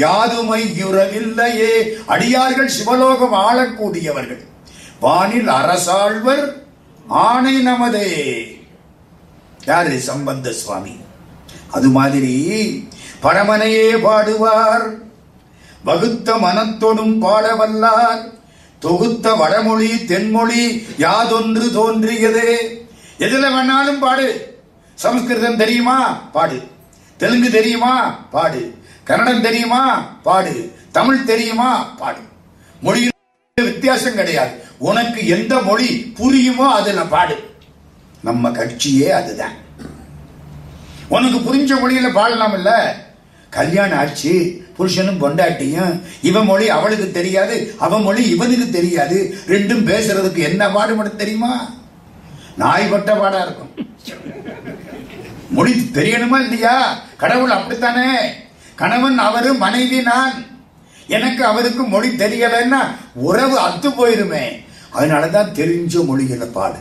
யாதுமை யுறவில்லையே. அடியார்கள் சிவலோகம் ஆளக்கூடியவர்கள். வானில் அரசாழ்வர் ஆணை நமதே. யாரு? சம்பந்த சுவாமி. அது மாதிரி பரமனையே பாடுவார் வகுத்த மனத்தோடும் பாடவல்லார். தொகுத்த வடமொழி தென்மொழி யாதொன்று தோன்றியதே. எதுல வேணாலும் பாடு. சமஸ்கிருதம் தெரியுமா? பாடு. தெலுங்கு தெரியுமா? பாடு. கன்னடம் தெரியுமா? பாடு. தமிழ் தெரியுமா? பாடு. மொழியில் வித்தியாசம் கிடையாது. உனக்கு எந்த மொழி புரியுமோ அதுல பாடு. நம்ம கட்சியே அதுதான். உனக்கு புரிஞ்ச மொழியில பாடலாம் இல்ல? கல்யாணம் ஆச்சு, புருஷனும் பொண்டாட்டியும், இவன் மொழி அவளுக்கு தெரியாது, அவன் மொழி இவனுக்கு தெரியாது. ரெண்டும் பேசுறதுக்கு என்ன பாடுபட தெரியுமா? நாய்பட்ட பாடா இருக்கும். மொழி தெரியணுமா இல்லையா? கடவுள் அப்படித்தானே. கணவன் அவரு, மனைவி நான். எனக்கு அவருக்கு மொழி தெரியலன்னா உறவு அத்து போயிருமே. அதனாலதான் தெரிஞ்ச மொழிகளை பாடு.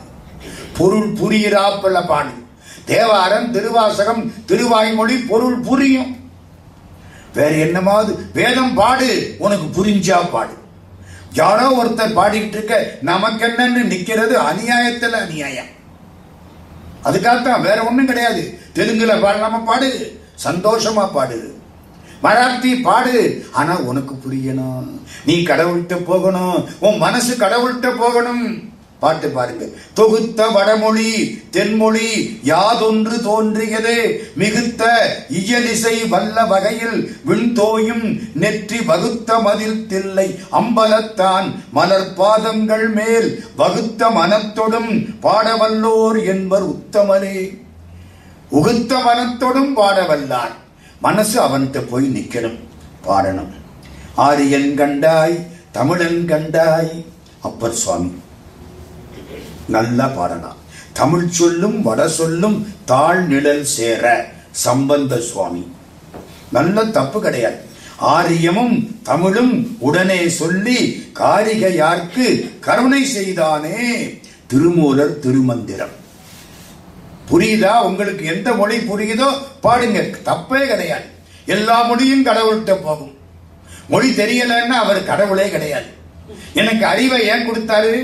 பொருள் புரியிறாப்பல பாடு. தேவாரம், திருவாசகம், திருவாய்மொழி பொருள் புரியும். வேற என்னமாவது வேதம் பாடு, உனக்கு புரிஞ்சா பாடு. யாரோ ஒருத்தர் பாடிட்டு இருக்க நமக்கு என்னன்னு நிக்கிறது அநியாயத்துல அநியாயம். அதுக்காகத்தான், வேற ஒண்ணும் கிடையாது. தெலுங்குல பாடலாம பாடு, சந்தோஷமா பாடு. மராத்தி பாடு, ஆனா உனக்கு புரியணும். நீ கடவுள்கிட்ட போகணும், உன் மனசு கடவுள்கிட்ட போகணும். பாட்டு பாருங்க. தொகுத்த வடமொழி தென்மொழி யாதொன்று தோன்றியதே மிகுத்த இயலிசை வல்ல வகையில் விண்தோயும் நெற்றி வகுத்த மதில் தில்லை அம்பலத்தான் மலர் பாதங்கள் மேல் வகுத்த மனத்தொடும் பாடவல்லோர் என்பர் உத்தமரே. உகுத்த மனத்தொடும் பாடவல்லார். மனசு அவன்கிட்ட போய் நிக்கணும், பாடணும். ஆரியன் கண்டாய் தமிழன் கண்டாய் அப்பர் சுவாமி நல்லா பாடலாம். தமிழ் சொல்லும் வட சொல்லும் தாழ் நிழல் சேர சம்பந்த சுவாமி. நல்ல தப்பு கிடையாது. ஆரியமும் தமிழும் உடனே சொல்லி காரிகையார்க்கு கருணை செய்தானே திருமூலர் திருமந்திரம். புரியுதா உங்களுக்கு? எந்த மொழி புரியுதோ பாடுங்க, தப்பே கிடையாது. எல்லா மொழியும் கடவுள்கிட்ட போகும். மொழி தெரியலன்னா அவர் கடவுளே கிடையாது. எனக்கு அறிவை ஏன் கொடுத்தாரு?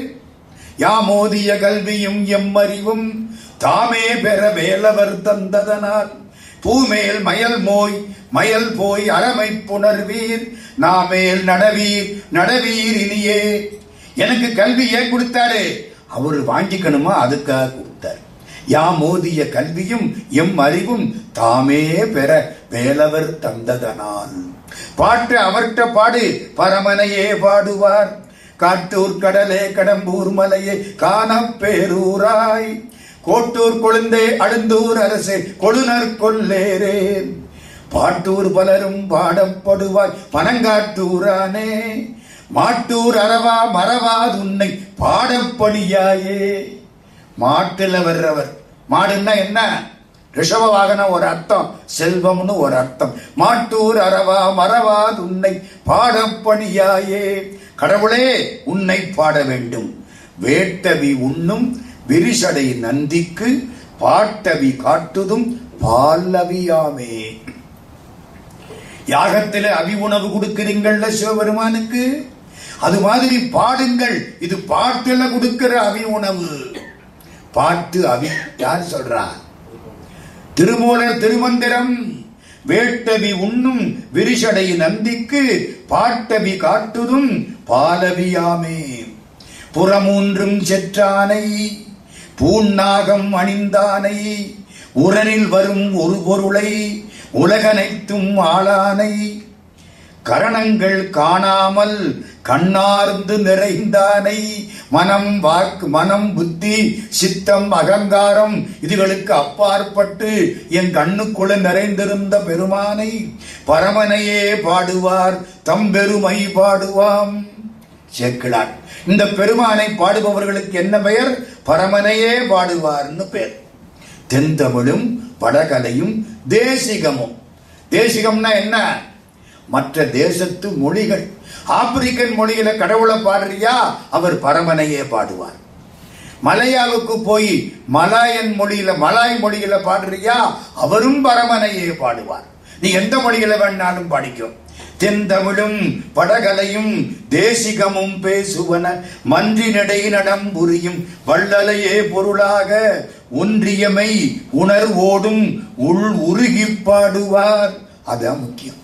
யாமோதிய கல்வியும் எம்மறிவும் தாமே பெற வேலவர் தந்ததனால் பூமேல் மயல் போய் அறமை புணர்வீர் நாமேல் நடவீர் இனியே. எனக்கு கல்வி ஏன் கொடுத்தாரு? அவரு வாங்கிக்கணுமா, அதுக்காக கொடுத்தாரு. யாமோதிய கல்வியும் எம் அறிவும் தாமே பெற வேலவர் தந்ததனால். பாட்டு அவர்கிட்ட பாடு, பரமனையே பாடுவார். காட்டூர் கடலே கடம்பூர் மலையே காணப்பேரூராய் கோட்டூர் கொழுந்தே அழுந்தூர் அரசே கொழுனர் கொல்லேரேன் பாட்டூர் பலரும் பாடப்படுவாய் பனங்காட்டூரானே மாட்டூர் அறவா மறவாதுன்னை பாடப்படியாயே. மாட்டுல வர்றவர். மாடுன்னா என்ன? ரிஷப வாகனம் ஒரு அர்த்தம், செல்வம்னு ஒரு அர்த்தம். மாட்டூர் அறவா மறவாதுன்னை பாடப்படியாயே. கடவுளே உன்னை பாட வேண்டும். வேட்டவி உண்ணும் விரிசடை நந்திக்கு பாட்டவி காட்டுதும் பால்லவியாமே. யாகத்தில் அவி உணவு கொடுக்கிறீங்கள்ல சிவபெருமானுக்கு, அது மாதிரி பாடுங்கள். இது பாட்டுல கொடுக்கிற அவி உணவு. பாட்டு அவி யார் சொல்றா? திருமூலர் திருமந்திரம். வேட்டவி உண்ணும் விரிசடை நந்திக்கு பாட்டவி காட்டுதும் பாலவியாமே. புறமூன்றும் செற்றானை பூநாகம் அணிந்தானை உரனில் வரும் ஒரு பொருளை உலகனைத்தும் ஆளானை கரணங்கள் காணாமல் கண்ணார்ந்து நிறைந்தானை மனம் புத்தி சித்தம் அகங்காரம் இதுகளுக்கு அப்பாற்பட்டு என் கண்ணுக்குள்ள நிறைந்திருந்த பெருமானை பரமனையே பாடுவார் தம் பெருமை பாடுவாம். சேக்கிழார். இந்த பெருமானை பாடுபவர்களுக்கு என்ன பெயர்? பரமனையே பாடுவார்னு பெயர். தென்தமிழும் வடகலையும் தேசிகமும். தேசிகம்னா என்ன? மற்ற தேசத்து மொழிகள். ஆப்பிரிக்கன் மொழியில கடவுளை பாடுறியா, அவர் பரமனையே பாடுவார். மலையாவுக்கு போய் மலாய் மொழியில பாடுறியா, அவரும் பரமனையே பாடுவார். நீ எந்த மொழியில வேணாலும் பாடிக்கும். தென்தமிழும் வடகலையும் தேசிகமும் பேசுவன மன்றினடை நடம் புரியும் வள்ளலையே பொருளாக ஒன்றியமை உணர்வோடும் உள் உருகி பாடுவார். அதான் முக்கியம்.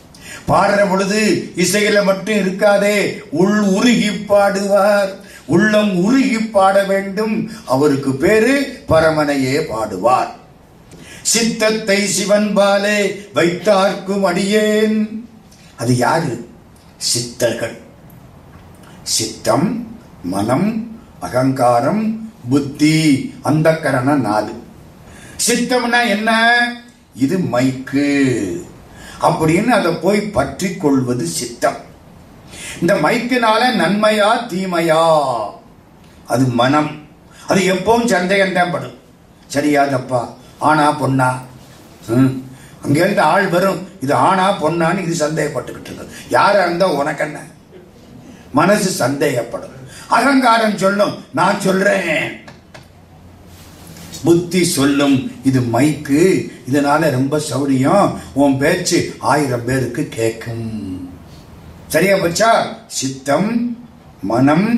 பாடுற பொழுது இசையில மட்டும் இருக்காதே, உள் உருகி பாடுவார். உள்ளம் உருகி பாட வேண்டும். அவருக்கு பேரு பரமனையே பாடுவார். சித்தத்தை சிவன்பாலே வைத்தார்க்கும் அடியேன். அது யாரு? சித்தர்கள். சித்தம், மனம், அகங்காரம், புத்தி, அந்தக்கரண 4. சித்தம்னா என்ன? இது மைக்கு அப்படின்னு அதை போய் பற்றி கொள்வது சித்தம். இந்த மைக்கினால நன்மையா தீமையா? அது மனம். அது எப்பவும் சந்தேகம் தான் படும். சரியா தப்பா, ஆனா பொண்ணா? அங்கிருந்து ஆள் வரும், இது ஆனா பொண்ணான்னு இது சந்தேகப்பட்டுக்கிட்டு இருக்கு. யாரா இருந்தா உனக்கு என்ன? மனசு சந்தேகப்படும். அகங்காரம் சொல்லும், நான் சொல்றேன். புத்தி சொல்லும், இது மைக்கு, இதனால ரொம்ப சௌரியம், உன் பேச்சு 1000 பேருக்கு கேட்கும். சரியா பச்சா? சித்தம், மனம்,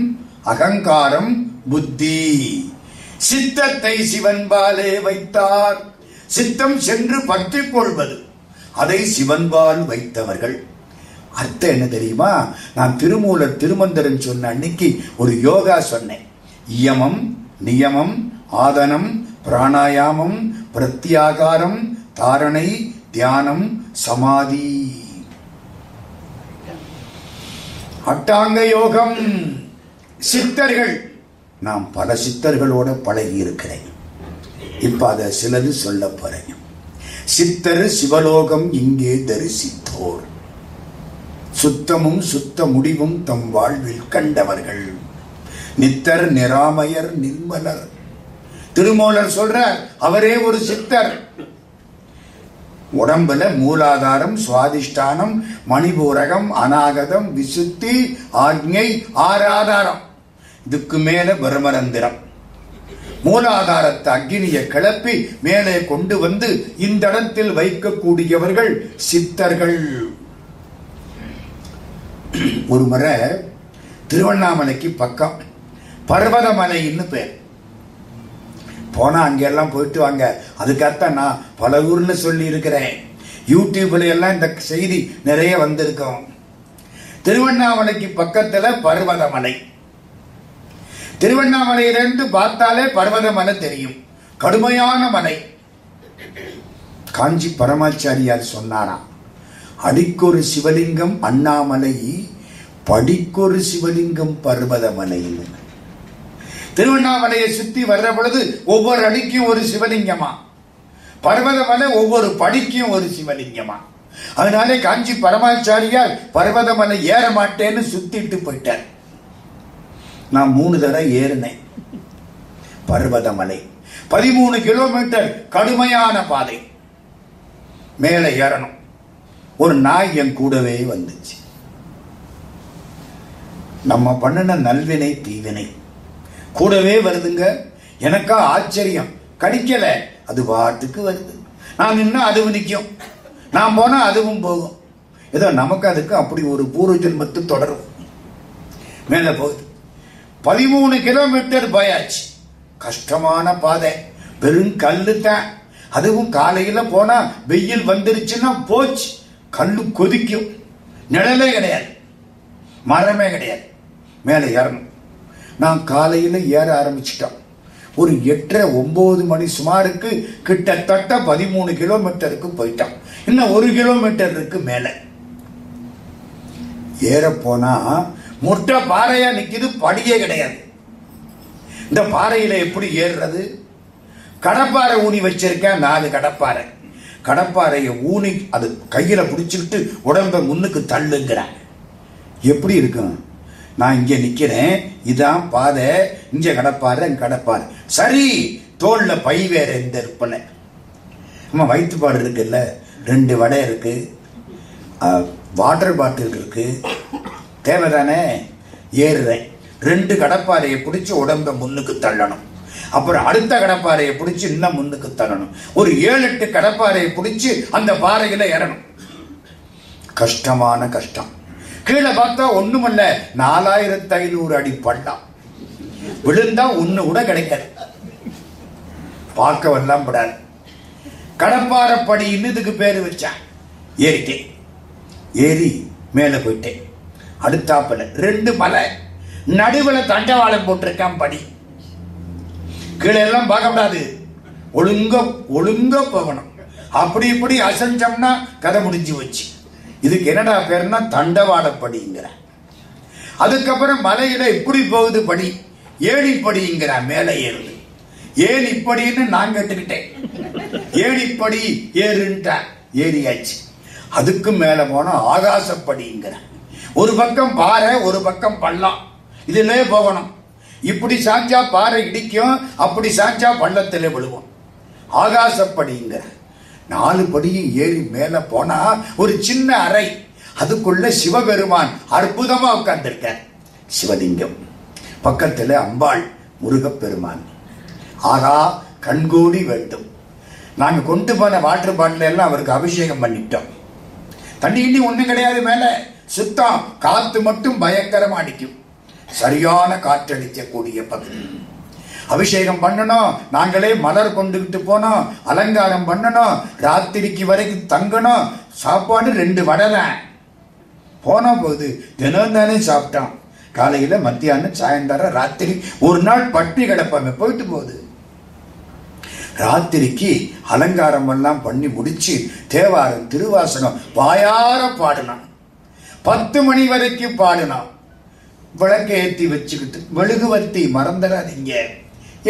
அகங்காரம், புத்தி. சித்தத்தை சிவன்பாலே வைத்தார். சித்தம் சென்று பற்றி கொள்வது, அதை சிவன்பால் வைத்தவர்கள். அர்த்தம் என்ன தெரியுமா? நான் திருமூலர் திருமந்திரம் சொன்ன அன்னைக்கு ஒரு யோகா சொன்னேன். இயமம், நியமம், ஆதனம், பிராணாயாமம், பிரத்யாகாரம், தாரணை, தியானம், சமாதி, அட்டாங்க யோகம். சித்தர்கள். நாம் பல சித்தர்களோட பழகி இருக்கிறேன். இப்ப அத சிலது சொல்ல போறேன். சித்தர் சிவலோகம் இங்கே தரிசித்தோர், சுத்தமும் சுத்த முடிவும் தம் வாழ்வில் கண்டவர்கள், நித்தர் நிராமயர் நிர்மலர். திருமூலர் சொல்றார், அவரே ஒரு சித்தர். உடம்புல மூலாதாரம், சுவாதிஷ்டானம், மணிபூரகம், அநாகதம், விசுத்தி, ஆக்ஞை, 6 ஆதாரம். இதுக்கு மேல பிரம்மரந்திரம். மூலாதாரத்தை அக்னியை கிளப்பி மேலே கொண்டு வந்து இந்த இடத்தில் வைக்கக்கூடியவர்கள் சித்தர்கள். ஒரு முறை திருவண்ணாமலைக்கு பக்கம் பர்வதமலைன்னு பேர். போனா அங்கெல்லாம் போயிட்டு வாங்க. அதுக்காகத்தான் நான் பல ஊர்ல சொல்லி இருக்கிறேன். யூடியூப்ல எல்லாம் இந்த செய்தி நிறைய வந்திருக்கும். திருவண்ணாமலைக்கு பக்கத்துல பர்வதமலை. திருவண்ணாமலையிலிருந்து பார்த்தாலே பர்வதமலை தெரியும். கடுமையான மலை. காஞ்சி பரமாச்சாரியார் சொன்னாராம், அடிக்கொரு சிவலிங்கம் அண்ணாமலை, படிக்கொரு சிவலிங்கம் பர்வதமலை. திருவண்ணாமலையை சுத்தி வர்ற பொழுது ஒவ்வொரு அடிக்கும் ஒரு சிவலிங்கமா, பர்வதமலை ஒவ்வொரு படிக்கும் ஒரு சிவலிங்கமா. அதனாலே காஞ்சி பரமாச்சாரியார் பர்வதமலை ஏற மாட்டேன்னு சுத்திட்டு போயிட்டார். நான் 3 தடவை ஏறினேன் பர்வதமலை. 13 கிலோமீட்டர் கடுமையான பாதை. மேலே ஏறணும். ஒரு நாய் என் கூடவே வந்துச்சு. நம்ம பண்ணின நல்வினை தீவினை கூடவே வருதுங்க. எனக்கா ஆச்சரியம். கடிக்கல, அது பாட்டுக்கு வருது. நான் நின்னா அதுவும் நிற்கும், நான் போனா அதுவும் போகும். ஏதோ நமக்கு அதுக்கு அப்படி ஒரு பூர்வ ஜென்மத்து தொடரும். மேல போகுது. 13 கிலோமீட்டர் போயாச்சு. கஷ்டமான பாதை, பெரும் கல்லு தான். அதுவும் காலையில போனா வெயில் வந்துருச்சுன்னா போச்சு. கல்லு கொதிக்கும். நிழலே கிடையாது, மரமே கிடையாது. மேலே ஏறணும். நான் காலையில ஏற ஆரம்பிச்சிட்டோம். ஒரு 8:30-9 மணி சுமாருக்கு கிட்டத்தட்ட 13 கிலோமீட்டருக்கு போயிட்டோம். இன்னும் 1 கிலோமீட்டர் இருக்கு மேல. ஏற போனா முட்டை பாறையா நிக்குது, படியே கிடையாது. இந்த பாறையில எப்படி ஏறுறது? கடப்பாறை ஊனி வச்சிருக்கேன், 4 கடப்பாறை. கடப்பாறையை ஊனி அது கையில பிடிச்சுக்கிட்டு உடம்ப முன்னுக்கு தள்ளுங்கிறேன். எப்படி இருக்கும்? நான் இங்க நிக்கிறேன், இதான் பாதை, இங்க கடப்பாறை, கடப்பாறை. சரி, தோல்ல பை வேற எந்த இருப்பன. நம்ம வயிற்றுப்பாடு இருக்குல்ல, 2 வடை இருக்கு, வாட்டர் பாட்டில் இருக்கு, தேவைதானே. ஏறுறேன். 2 கடப்பாறையை பிடிச்சி உடம்ப முன்னுக்கு தள்ளணும். அப்புறம் அடுத்த கடப்பாறையை பிடிச்சி இன்னும் முன்னுக்கு தள்ளணும். ஒரு 7-8 கடப்பாறையை பிடிச்சி அந்த பாறையில ஏறணும். கஷ்டமான கஷ்டம். கீழே பார்த்தா ஒண்ணுமல்ல, 4500 அடி பள்ளம். விழுந்தா ஒண்ணு கூட கிடைக்காது. பார்க்க வரலாம் படாது. கடப்பாறைப்படி இன்னதுக்கு பேரு வச்சான். ஏறிட்டேன். ஏறி மேல போயிட்டேன். அடுத்தாப்புல 2 மலை, நடுவுல தண்டவாளம் போட்டிருக்கான் படி. கீழே எல்லாம் பார்க்க கூடாது, ஒழுங்க போகணும். அப்படி இப்படி அசஞ்சம்னா கதை முடிஞ்சு வச்சு. இதுக்கு என்னடா பேருன்னா தண்டவாளப்படிங்கிற. அதுக்கப்புறம் மலையில இப்படி போகுது படி, ஏணிப்படிங்கிற. மேல ஏறுது. ஏணிப்படின்னு நான் கேட்டுக்கிட்டேன். ஏணிப்படி ஏறுன்ட்டா. ஏறியாச்சு. அதுக்கு மேல போனா ஆகாசப்படிங்கிற. ஒரு பக்கம் பாறை, ஒரு பக்கம் பள்ளம். இதுல போகணும். இப்படி சாஞ்சா பாறை இடிக்கும், அப்படி சாஞ்சா பள்ளத்திலே விழுவோம். ஆகாசப்படிங்கிற. 4 படியும் ஏறி மேல போனா ஒரு சின்ன அறை. அதுக்குள்ள சிவபெருமான் அற்புதமா உட்கார்ந்திருக்கார். சிவலிங்கம் பக்கத்துல அம்பாள், முருகப்பெருமான். ஆகா, கண்கூடி வேண்டும். நாங்க கொண்டு போன வாட்டர் பாட்டில் எல்லாம் அவருக்கு அபிஷேகம் பண்ணிட்டோம். தண்ணி கிண்ணி ஒண்ணும் கிடையாது. மேல சுத்தம். காத்து மட்டும் பயங்கரமா அடிக்கும். சரியான காற்றடிக்கக்கூடிய பகுதி. அபிஷேகம் பண்ணணும். நாங்களே மலர் கொண்டுகிட்டு போனோம். அலங்காரம் பண்ணணும். ராத்திரிக்கு வரைக்கும் தங்கணும். சாப்பாடு 2 வடை தான். போனா போகுது. தினம் தானே சாப்பிட்டோம். காலையில, மத்தியானம், சாயந்தரம், ராத்திரி. ஒரு நாள் பட்டி கிடப்பாங்க. போயிட்டு போகுது. ராத்திரிக்கு அலங்காரம் எல்லாம் பண்ணி முடிச்சு தேவாரம், திருவாசகம் வாயார பாடினான். 10 மணி வரைக்கும் பாடினான். விளக்க ஏற்றி வச்சுக்கிட்டு, மெழுகுவர்த்தி மறந்துடாதீங்க,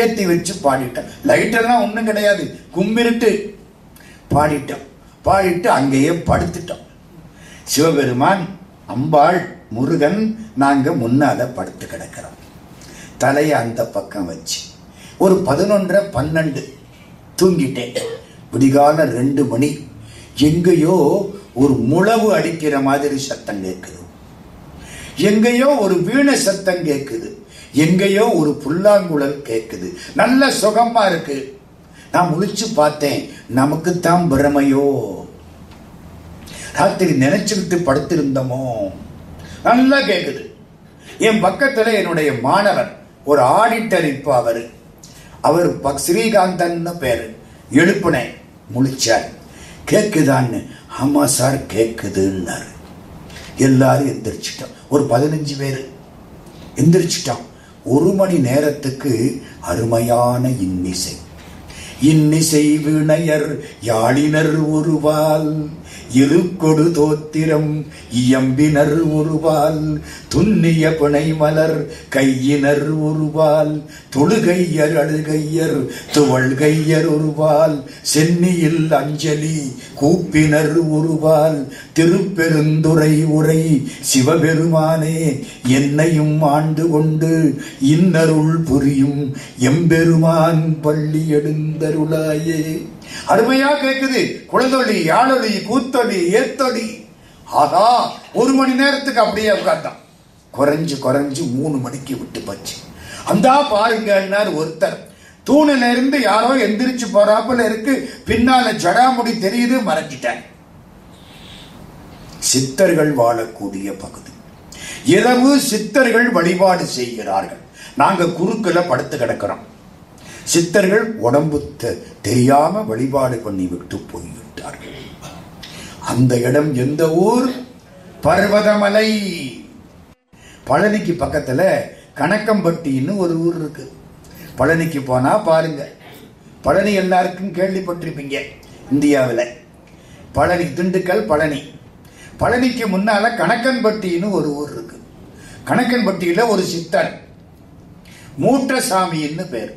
ஏற்றி வச்சு பாடிட்டேன். லைட்டெல்லாம் ஒன்றும் கிடையாது, கும்பிருட்டு பாடிட்டோம். பாடிட்டு அங்கேயே படுத்துட்டோம். சிவபெருமான், அம்பாள், முருகன், நாங்க முன்னால படுத்து கிடக்கிறோம். தலையை அந்த பக்கம் வச்சு ஒரு 11:30-12 தூங்கிட்டேன். விடிகால 2 மணி. எங்கேயோ ஒரு முழவு அடிக்கிற மாதிரி சத்தம் கேட்குது. எங்கேயோ ஒரு வீணை சத்தம் கேட்குது. எங்கேயோ ஒரு புல்லாங்குழல் கேட்குது, நல்ல சுகமா இருக்கு. நான் முழிச்சு பார்த்தேன், நமக்குத்தான் பிரமையோ, ராத்திரி நினைச்சுக்கிட்டு படுத்திருந்தோமோ. நல்லா கேக்குது. என் பக்கத்துல என்னுடைய மாணவர் ஒரு ஆடிட்டர், இப்ப அவர் ஸ்ரீகாந்தன் பேரு. எழுப்புனேன், முழிச்சார். கேக்குதான்னு, ஆமா சார் கேக்குதுன்னாரு. எல்லாரும் எந்திரிச்சிட்டோம், ஒரு 15 பேரு எந்திரிச்சிட்டோம். 1 மணி நேரத்துக்கு அருமையான இன்னிசை. இன்னிசை வினையர் யாழினர் ஒருவால், இருக்கொடு தோத்திரம் இயம்பினர் ஒருவால், துன்னிய பிணை மலர் கையினர் ஒருவால், தொழுகையர் அழுகையர் துவள்கையர் ஒருவால், சென்னியில் அஞ்சலி கூப்பினர் ஒருவால், திருப்பெருந்துறை உரை சிவபெருமானே என்னையும் ஆண்டு கொண்டு இன்னருள் புரியும் எம்பெருமான் பள்ளி எழுந்தருளாயே. அருமையா கேக்குது. குளத்தொலி, யாழொலி, கூத்தொலி, ஏத்தொலி. ஆகா, 1 மணி நேரத்துக்கு அப்படியே உட்கார்ந்தான். குறைஞ்சு 3 மணிக்கு விட்டு போச்சு. அந்த பாருங்கன்னார் ஒருத்தர். தூணில இருந்து யாரோ எந்திரிச்சு போறாப்புல இருக்கு. பின்னால ஜடாமுடி தெரியுது, மறைஞ்சிட்டாங்க. சித்தர்கள் வாழக்கூடிய பகுதி. இரவு சித்தர்கள் வழிபாடு செய்கிறார்கள். நாங்க குறுக்குல படுத்து கிடக்கிறோம். சித்தர்கள் உடம்பு தெரியாம வழிபாடு பண்ணி விட்டு போய்விட்டார்கள். அந்த இடம் எந்த ஊர்? பர்வதமலை. பழனிக்கு பக்கத்துல கணக்கம்பட்டின்னு ஒரு ஊர் இருக்கு. பழனிக்கு போனா பாருங்க. பழனி எல்லாருக்கும் கேள்விப்பட்டிருப்பீங்க இந்தியாவில். பழனி, திண்டுக்கல் பழனி. பழனிக்கு முன்னால கணக்கன்பட்டின்னு ஒரு ஊர் இருக்கு. கணக்கன்பட்டியில ஒரு சித்தர் மூட்டசாமின்னு பேர்.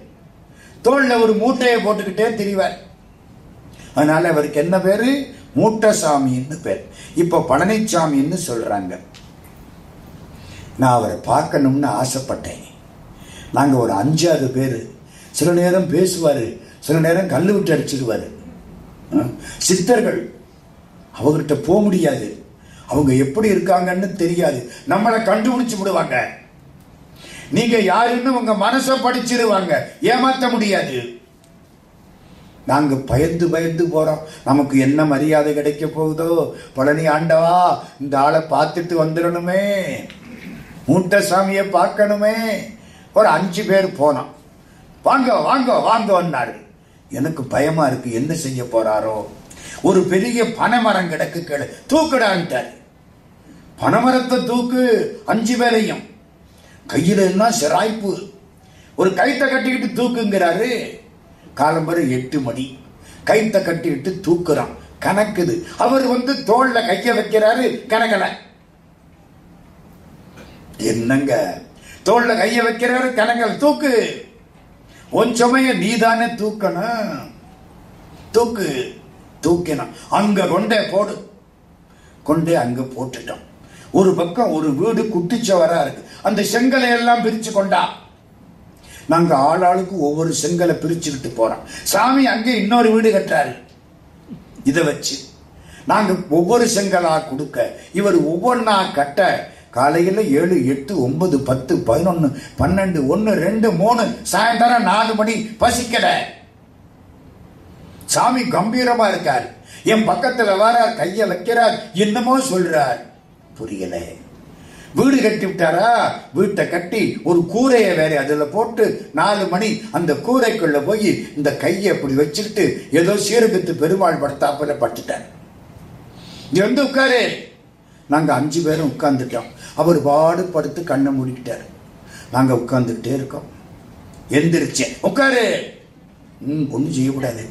தோல்ல ஒரு மூட்டையை போட்டுக்கிட்டே திரிவார். அதனால அவருக்கு என்ன பேரு? மூட்டசாமின்னு பேர். இப்ப பழனிசாமின்னு சொல்றாங்க. நான் அவரை பார்க்கணும்னு ஆசைப்பட்டேன். நாங்க ஒரு 5-6 பேரு. சில நேரம் பேசுவாரு, சில நேரம் கல்லு விட்டு அடிச்சிருவாரு. சித்தர்கள், அவர்கிட்ட போக முடியாது. அவங்க எப்படி இருக்காங்கன்னு தெரியாது. நம்மளை கண்டுபிடிச்சு விடுவாங்க. நீங்க யாருன்னு உங்க மனசை படிச்சிருவாங்க, ஏமாத்த முடியாது. நாங்க பயந்து போறோம். நமக்கு என்ன மரியாதை கிடைக்க போகுதோ? பழனி ஆண்டவா, இந்த ஆளை பார்த்துட்டு வந்துடணுமே, மூட்டசாமியை பார்க்கணுமே. ஒரு 5 பேர் போனோம். வாங்க வாங்க வாங்கன்னாரு. எனக்கு பயமா இருக்கு, என்ன செய்ய போறாரோ. ஒரு பெரிய பனைமரம் கிடக்கு, கேளு, தூக்குடான்ட்டார். பனைமரத்தை தூக்கு, 5 பேரையும். கையில என்ன சிராய்ப்பு, ஒரு கைத்தை கட்டிக்கிட்டு தூக்குங்கிறாரு. காலம்பரை 8 மணி, கைத்தை கட்டிக்கிட்டு தூக்குறான். கணக்குது. அவர் தோல்ல கைய வைக்கிறாரு, கணக்கல. என்னங்க, தோல்ல கைய வைக்கிறாரு, கணக்கல். தூக்கு, ஒஞ்சமைய நீதானே தூக்கணும். தூக்கு. தூக்கினான். அங்க கொண்டே போடு. கொண்டே அங்க போட்டுட்டோம். ஒரு பக்கம் ஒரு வீடு குட்டிச்சவரா இருக்கு. அந்த செங்கலை எல்லாம் பிரிச்சு கொண்டா. நாங்க ஆளாளுக்கு ஒவ்வொரு செங்கலை பிரிச்சுக்கிட்டு போறோம். சாமி அங்கே இன்னொரு வீடு கட்டுறாரு. இதை வச்சு நாங்க ஒவ்வொரு செங்கலா கொடுக்க, இவர் ஒவ்வொன்னா கட்ட. காலையில 7, 8, 9, 10, 11, 12, 1, 2, 3, சாயந்தரம் 4 மணி. பசிக்கல. சாமி கம்பீரமா இருக்கார். என் பக்கத்துல வரார், கைய வைக்கிறார், என்னமோ சொல்றார். புரியல. வீடு கட்டி விட்டாரா? வீட்டை கட்டி ஒரு கூரையை வேற அதுல போட்டு 4 மணி அந்த கூரைக்குள்ள போய் இந்த கையை அப்படி வச்சுக்கிட்டு ஏதோ சீரகத்து பெருமாள் படுத்தாப்புல பட்டுட்டார். இங்க உட்காரு. நாங்க 5 பேரும் உட்கார்ந்துட்டோம். அவர் பாடு படுத்து கண்ணை மூடிக்கிட்டாரு. நாங்க உட்கார்ந்துட்டே இருக்கோம். எந்திரிச்சேன். உட்காரு. ஒன்றும் செய்யக்கூடாது.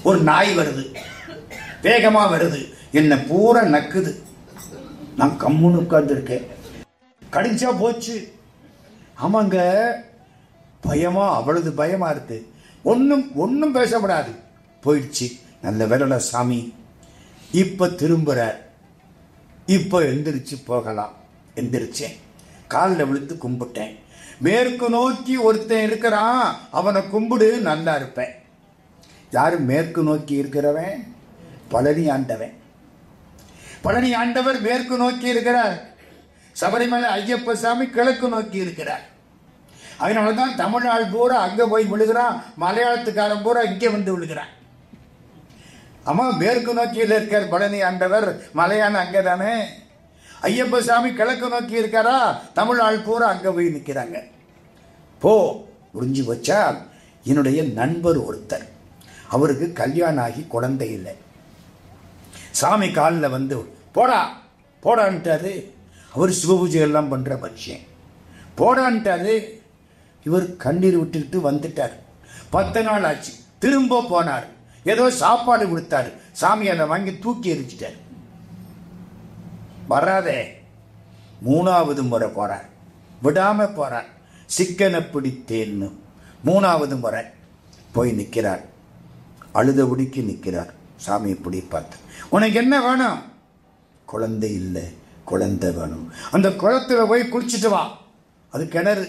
ஒரு நாய் வருது, வேகமா வருது, என்ன பூரா நக்குது. நான் கம்முன்னு உட்கார்ந்துருக்கேன். கடிச்சா போச்சு. ஆமாங்க, பயமா, அவ்வளவு பயமா இருக்கு. ஒன்னும் பேசப்படாது. போயிடுச்சு. நல்ல வேலை சாமி. இப்ப திரும்புற. இப்ப எந்திரிச்சு போகலாம். எந்திரிச்சேன். காலில் விழுந்து கும்பிட்டேன். மேற்கு நோக்கி ஒருத்தன் இருக்கிறான், அவனை கும்பிடு, நல்லா இருப்பேன். யாரு மேற்கு நோக்கி இருக்கிறவன்? பழனி ஆண்டவன். பழனி ஆண்டவர் மேற்கு நோக்கி இருக்கிறார். சபரிமலை ஐயப்ப சாமி கிழக்கு நோக்கி இருக்கிறார். அதனாலதான் தமிழ்நாடு பூரா அங்க போய் விழுகிறான், மலையாளத்துக்காரன் பூரா இங்கே வந்து விழுகிறான். ஆமா, மேற்கு நோக்கியில் இருக்கார் பழனி ஆண்டவர், மலையான அங்கதானே. ஐயப்ப சாமி கிழக்கு நோக்கி இருக்காரா, தமிழ்நாடு பூரா அங்க போய் நிற்கிறாங்க. போ முடிஞ்சு வச்சா. என்னுடைய நண்பர் ஒருத்தர், அவருக்கு கல்யாணம் ஆகி குழந்தை இல்லை. சாமி காலில் வந்து போடா போடான்ட்டாரு. அவர் சிவபூஜை எல்லாம் பண்ற மனுஷன், போடான்ட்டாரு. இவர் கண்ணீர் விட்டுக்கிட்டு வந்துட்டார். 10 நாள் ஆச்சு, திரும்ப போனார். ஏதோ சாப்பாடு கொடுத்தாரு, சாமி அதை வாங்கி தூக்கி எரிச்சிட்டார். வராதே. 3வது முறை போறார், விடாம போறார். சிக்கனை பிடித்தேன்னு 3வது முறை போய் நிற்கிறார். அழுதபடிக்கு நிற்கிறார். சாமி இப்படி பார்த்து, உனக்கு என்ன வேணும்? குழந்தை இல்லை, குழந்தை வேணும். அந்த குளத்துல போய் குளிச்சுட்டு வா. அது கிணறு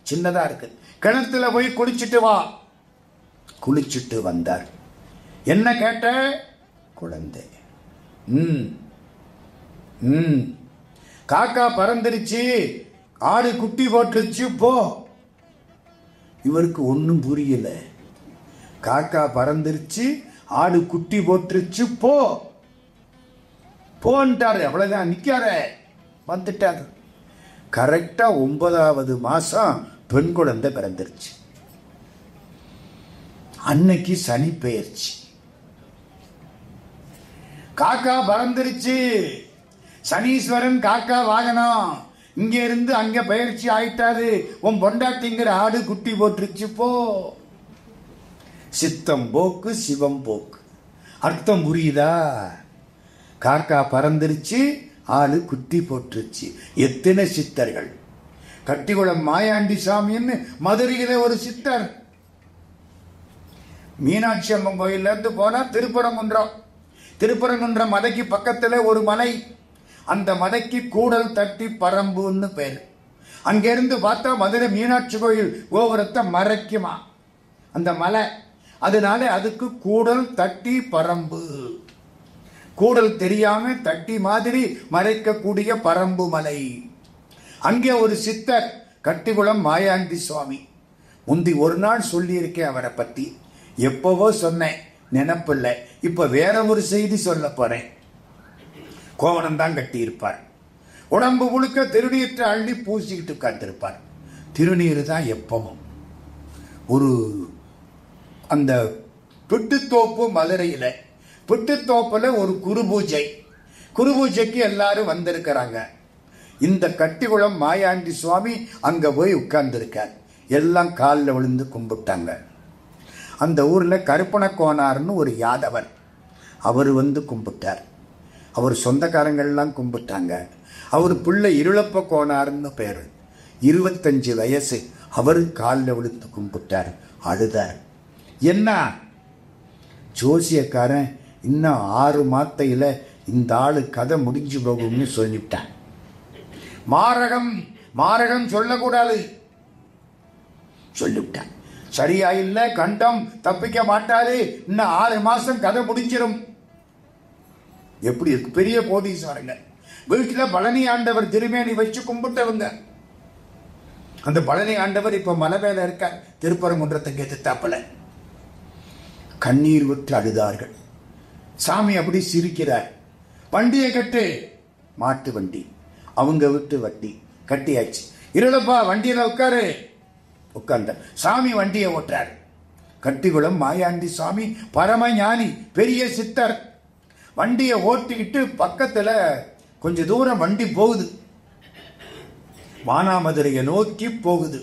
சின்னதா இருக்கு, கிணத்துல போய் குளிச்சுட்டு வா. குளிச்சுட்டு வந்தார். என்ன கேட்ட? குழந்தை. காக்கா பறந்துருச்சு, ஆடு குட்டி போட்டுருச்சு, போ. இவருக்கு ஒன்றும் புரியல. காக்கா பறந்துருச்சு, ஆடு குட்டி போட்டுருச்சு, போ போன்ட்டாரு. அவ்வளவுதான், நிக்கார. வந்துட்டாரு. கரெக்டா 9வது மாசம் பெண் குழந்தை பிறந்துருச்சு. அன்னைக்கு சனி பெயர்ச்சி. காக்கா பறந்துருச்சு, சனீஸ்வரன் காக்கா வாகனம், இங்க இருந்து அங்க பயிற்சி ஆயிட்டாரு. உன் பொண்டாட்டிங்கிற ஆடு குட்டி போட்டுருச்சு, போ. சித்தம் போக்கு, சிவம் போக்கு. அர்த்தம் புரியுதா? காக்கா பறந்துருச்சு, ஆளு குட்டி போட்டுருச்சு. எத்தனை சித்தர்கள்! கட்டிக்குளம் மாயாண்டி சாமின்னு மதுரையில ஒரு சித்தர். மீனாட்சி அம்மன் கோயில்ல இருந்து போனா திருப்பரங்குன்றம். திருப்பரங்குன்றம் மலைக்கு பக்கத்துல ஒரு மலை, அந்த மலைக்கு கூடல் தட்டி பரம்புன்னு பேரு. அங்கிருந்து பார்த்தா மதுரை மீனாட்சி கோயில் கோபுரத்தை மறைக்குமா அந்த மலை. அதனால அதுக்கு கூடல் தட்டி பரம்பு. கூடல் தெரியாம தட்டி மாதிரி மறைக்கக்கூடிய பரம்பு மலை. அங்கே ஒரு சித்தர், கட்டிக்குளம் மாயாண்டி சுவாமி. முந்தி ஒரு நாள் சொல்லியிருக்கேன் அவரை பத்தி, எப்பவோ சொன்னேன், நினப்பில்லை. இப்ப வேற ஒரு செய்தி சொல்ல போறேன். கோவணம் தான் கட்டி இருப்பார், உடம்பு முழுக்க திருநீற்றை அள்ளி பூசிக்கிட்டு உட்கார்ந்திருப்பார். திருநீர் தான் எப்பவும். ஒரு அந்த பிட்டுத்தோப்பு மதுரையில, பிட்டுத்தோப்புல ஒரு குருபூஜை. குருபூஜைக்கு எல்லாரும் வந்திருக்கிறாங்க. இந்த கட்டிக்குளம் மாயாண்டி சுவாமி அங்க போய் உட்கார்ந்துருக்கார். எல்லாம் காலில் விழுந்து கும்பிட்டாங்க. அந்த ஊர்ல கருப்பண கோனார்னு ஒரு யாதவர், அவர் வந்து கும்பிட்டார். அவர் சொந்தக்காரங்கள்லாம் கும்பிட்டாங்க. அவர் பிள்ளை இருளப்ப கோனார்னு பேரு, 25 வயசு. அவர் காலில் விழுந்து கும்பிட்டார், அழுதார். என்ன? ஜோசியக்காரன் இன்னும் 6 மாத்தையில இந்த ஆளு கதை முடிஞ்சு போகும்னு சொல்லிவிட்டான். மாரகம் மாரகம் சொல்லக்கூடாது சொல்லிவிட்டான். சரியா இல்ல, கண்டம் தப்பிக்க மாட்டாரு, இன்னும் 6 மாசம் கதை முடிஞ்சிடும். எப்படி இருக்கு? பெரிய கோடீஸ்வரங்க வீட்டுல பழனி ஆண்டவர் திருமேனி வச்சு கும்பிட்டவங்க. அந்த பழனி ஆண்டவர் இப்ப மலை மேல இருக்கார், திருப்பரங்குன்றத்துக்கு எதிர்த்தாப்புல. கண்ணீர் விட்டு அழுதார்கள். சாமி அப்படி சிரிக்கிறார். வண்டியை கட்டு. மாட்டு வண்டி, அவங்க விட்டு வண்டி கட்டியாச்சு. இருளப்பா வண்டியில உட்காரு. உட்கார்ந்த சாமி வண்டியை ஓட்டுறார். கட்டிக்குளம் மாயாண்டி சாமி பரம ஞானி, பெரிய சித்தர். வண்டியை ஓட்டிக்கிட்டு பக்கத்துல கொஞ்ச தூரம் வண்டி போகுது, மானாமதுரையை நோக்கி போகுது.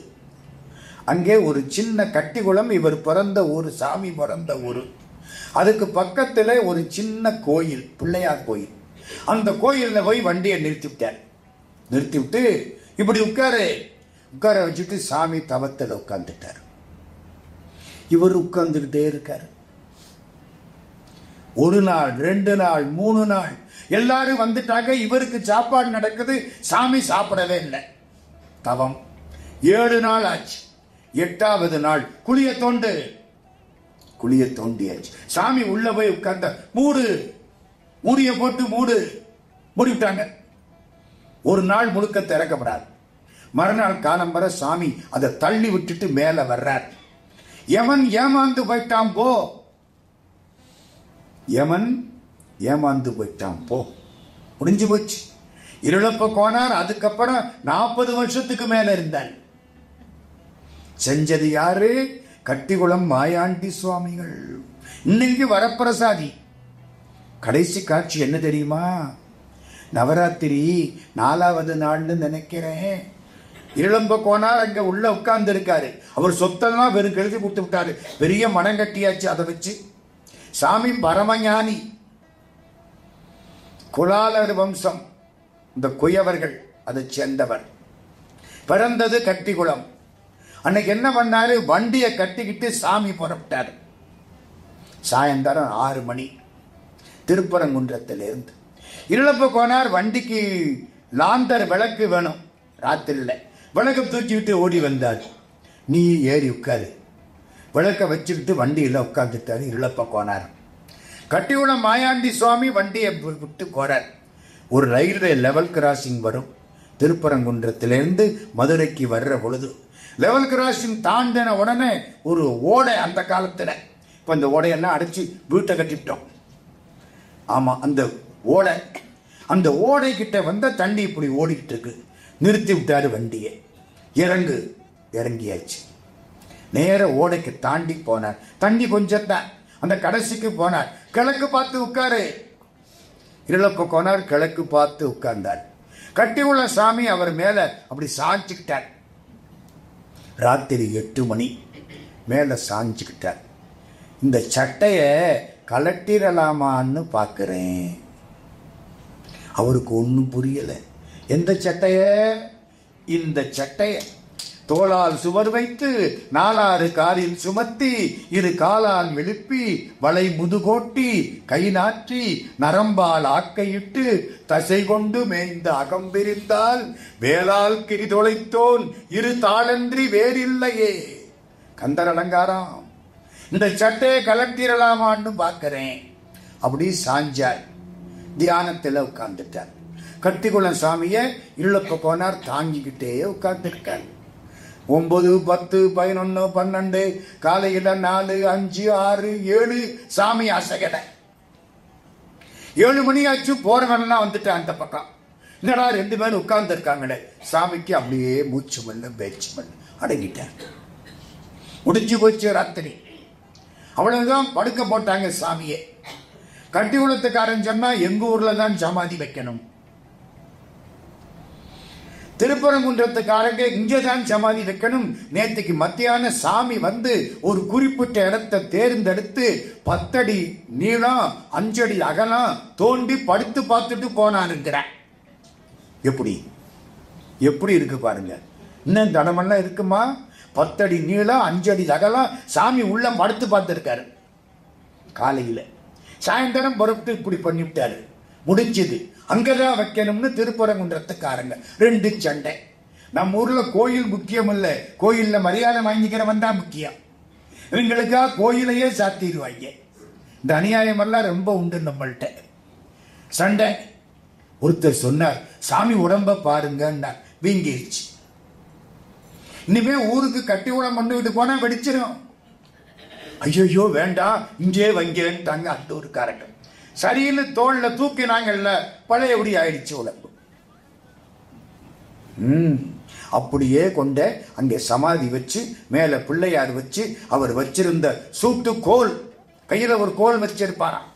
அங்கே ஒரு சின்ன கட்டிக்குளம், இவர் பிறந்த ஊர், சாமி பிறந்த ஊர். அதுக்கு பக்கத்துல ஒரு சின்ன கோயில், பிள்ளையார் கோயில். அந்த கோயில்ல போய் வண்டியை நிறுத்திவிட்டார். நிறுத்திவிட்டு இப்படி உட்கார வச்சுட்டு சாமி தவத்தில் உட்கார்ந்துட்டார். இவர் உட்கார்ந்துகிட்டே இருக்கார். 1 நாள் 2 நாள் 3 நாள் எல்லாரும் வந்துட்டாங்க. இவருக்கு சாப்பாடு நடக்குது, சாமி சாப்பிடவே இல்லை. தவம் 7 நாள் ஆச்சு. 8வது நாள் குளிய தோண்டியாச்சு. சாமி உள்ள போய் உட்கார்ந்த, மூடிய போட்டு மூடிவிட்டாங்க. 1 நாள் முழுக்க திறக்கப்படாது. மறுநாள் காலம்பர சாமி அதை தள்ளி விட்டுட்டு மேல வர்றார். யமன் ஏமாந்து போயிட்டான் போ, யமன் ஏமாந்து போயிட்டான் போ, முடிஞ்சு போச்சு. இருளப்ப கோனார் அதுக்கப்புறம் 40 வருஷத்துக்கு மேல இருந்தார். செஞ்சது யாரு? கட்டிக்குளம் மாயாண்டி சுவாமிகள். இன்னைக்கு வரப்பிரசாதி. கடைசி காட்சி என்ன தெரியுமா? நவராத்திரி 4வது நாள்னு நினைக்கிறேன். இளம்ப கோனார் அங்க உள்ள உட்கார்ந்து இருக்காரு. அவர் சொத்தெல்லாம் வெறும் கெழுதி கொடுத்து விட்டாரு. பெரிய மனம் கட்டியாச்சு. அதை வச்சு சாமி பரமஞானி, குலாலர் வம்சம், இந்த குயவர்கள் அதை சேர்ந்தவர். பிறந்தது கட்டிக்குளம். அன்னைக்கு என்ன பண்ணாரு? வண்டியை கட்டிக்கிட்டு சாமி புறப்பட்டாரு. சாயந்தரம் 6 மணி திருப்பரங்குன்றத்திலிருந்து. இருளப்ப கோனார் வண்டிக்கு லாந்தர் விளக்கு வேணும். ராத்திரியில் விளக்க தூக்கிவிட்டு ஓடி வந்தார். நீ ஏறி உட்காரு. விளக்க வச்சுக்கிட்டு வண்டியில் உட்கார்ந்துட்டாரு இருளப்ப கோனார். கட்டிக்குளம் மாயாண்டி சுவாமி வண்டியை விட்டு போறார். ஒரு ரயில்வே லெவல் கிராசிங் வரும். திருப்பரங்குன்றத்திலிருந்து மதுரைக்கு வர்ற பொழுது லெவல் கிராசிங் தாண்டின உடனே ஒரு ஓடை. அந்த காலத்தில் இப்போ இந்த ஓடையெல்லாம் அடைச்சி வீட்டை கட்டிவிட்டோம். ஆமாம், அந்த ஓடை கிட்ட வந்த தண்ணி இப்படி ஓடிக்கிட்டு இருக்கு. நிறுத்தி விட்டாரு வண்டியை. இறங்கியாச்சு. நேர ஓடைக்கு தாண்டி போனார். தண்ணி கொஞ்சம் தான். அந்த கடைசிக்கு போனார். கிழக்கு பார்த்து உட்காரு. இருளப்ப கோனார் கிழக்கு பார்த்து உட்கார்ந்தார். கட்டியுள்ள சாமி அவர் மேல அப்படி சாஞ்சுக்கிட்டார். ராத்திரி 8 மணி மேல சாஞ்சுக்கிட்டார். இந்த சட்டைய கலட்டிடலாமான்னு பார்க்கிறேன். அவருக்கு ஒன்றும் புரியல. எந்த சட்டைய? இந்த சட்டைய தோளால் சுவர் வைத்து 4 காலில் சுமத்தி 2 காலால் எழுப்பி வளை முதுகோட்டி கை நாற்றி நரம்பால் ஆக்கையிட்டு தசை கொண்டு மேய்ந்த அகம்பிரிந்தால் வேளால் கிரி தொலைத்தோன் 2 தாளன்றி வேறில்லையே. கந்தர் அலங்காரம். இந்த சட்டையை கலட்டிடலாமான்னு பார்க்கிறேன். அப்படி சாஞ்சார். தியானத்தில் உட்கார்ந்துட்டார். கட்டிக்குளம் சாமியை இருளப்ப கோனார் தாங்கிக்கிட்டே உட்கார்ந்துருக்கார். 9, 10, 11, 12 காலையில் 4, 5, 6, 7 சாமி அசகட. 7 மணி ஆச்சு. போறவன்லாம் வந்துட்டான் அந்த பக்கம். என்னடா 2 பேரும் உட்கார்ந்து இருக்காங்களே. சாமிக்கு அப்படியே மூச்சு மண்ணு பேச்சு மண்ணு அடங்கிட்டார். முடிஞ்சு போச்சு ராத்திரி. அவ்வளவுதான். படுக்க போட்டாங்க சாமியை. கட்டிக்குளத்துக்காரன் சொன்னா எங்க ஊர்ல தான் சமாதி வைக்கணும். திருப்பரங்குன்றத்துக்காரங்க இங்கதான் சமாதி வைக்கணும். நேற்றுக்கு மத்தியான சாமி வந்து ஒரு குறிப்பிட்ட இடத்தை தேர்ந்தெடுத்து 10 அடி நீளம் 5 அடி அகலம் தோண்டி படுத்து பார்த்துட்டு போனானுங்கிற. எப்படி இருக்கு பாருங்க. இன்னும் தடமெல்லாம் இருக்குமா? 10 அடி நீளம் 5 அடி அகலம் சாமி உள்ள படுத்து பார்த்துருக்காரு. காலையில் சாயந்தரம் பொறுத்து இப்படி பண்ணிவிட்டாரு. முடிஞ்சது. அங்கதான் வைக்கணும்னு திருப்பரங்குன்றத்துக்காரங்க 2 சண்டை. நம்ம ஊர்ல கோயில் முக்கியம் இல்ல, கோயில்ல மரியாதை வாங்கிக்கிறவன் தான் முக்கியம். இவங்களுக்கா கோயிலையே சாத்திடுவாங்க. இந்த அநியாயம் எல்லாம் ரொம்ப உண்டு நம்மள்கிட்ட. சண்டை. ஒருத்தர் சொன்னார், சாமி உடம்ப பாருங்க, வீங்கிருச்சு. இனிமே ஊருக்கு கட்டிக்குளம் பண்ணிவிட்டு போனா வெடிச்சிடும். ஐயோ வேண்டாம், இங்கே வங்கேன்ட்டாங்க அந்த ஊருக்காரங்க. சரின்னு தோல்ல தூக்கினாங்கல்ல, பழையபடி ஆயிடுச்சு உடம்பு. அப்படியே கொண்ட அங்கே சமாதி வச்சு மேல பிள்ளையார் வச்சு அவர் வச்சிருந்த சூட்டு கோல், கையில ஒரு கோல் வச்சிருப்பாராம்.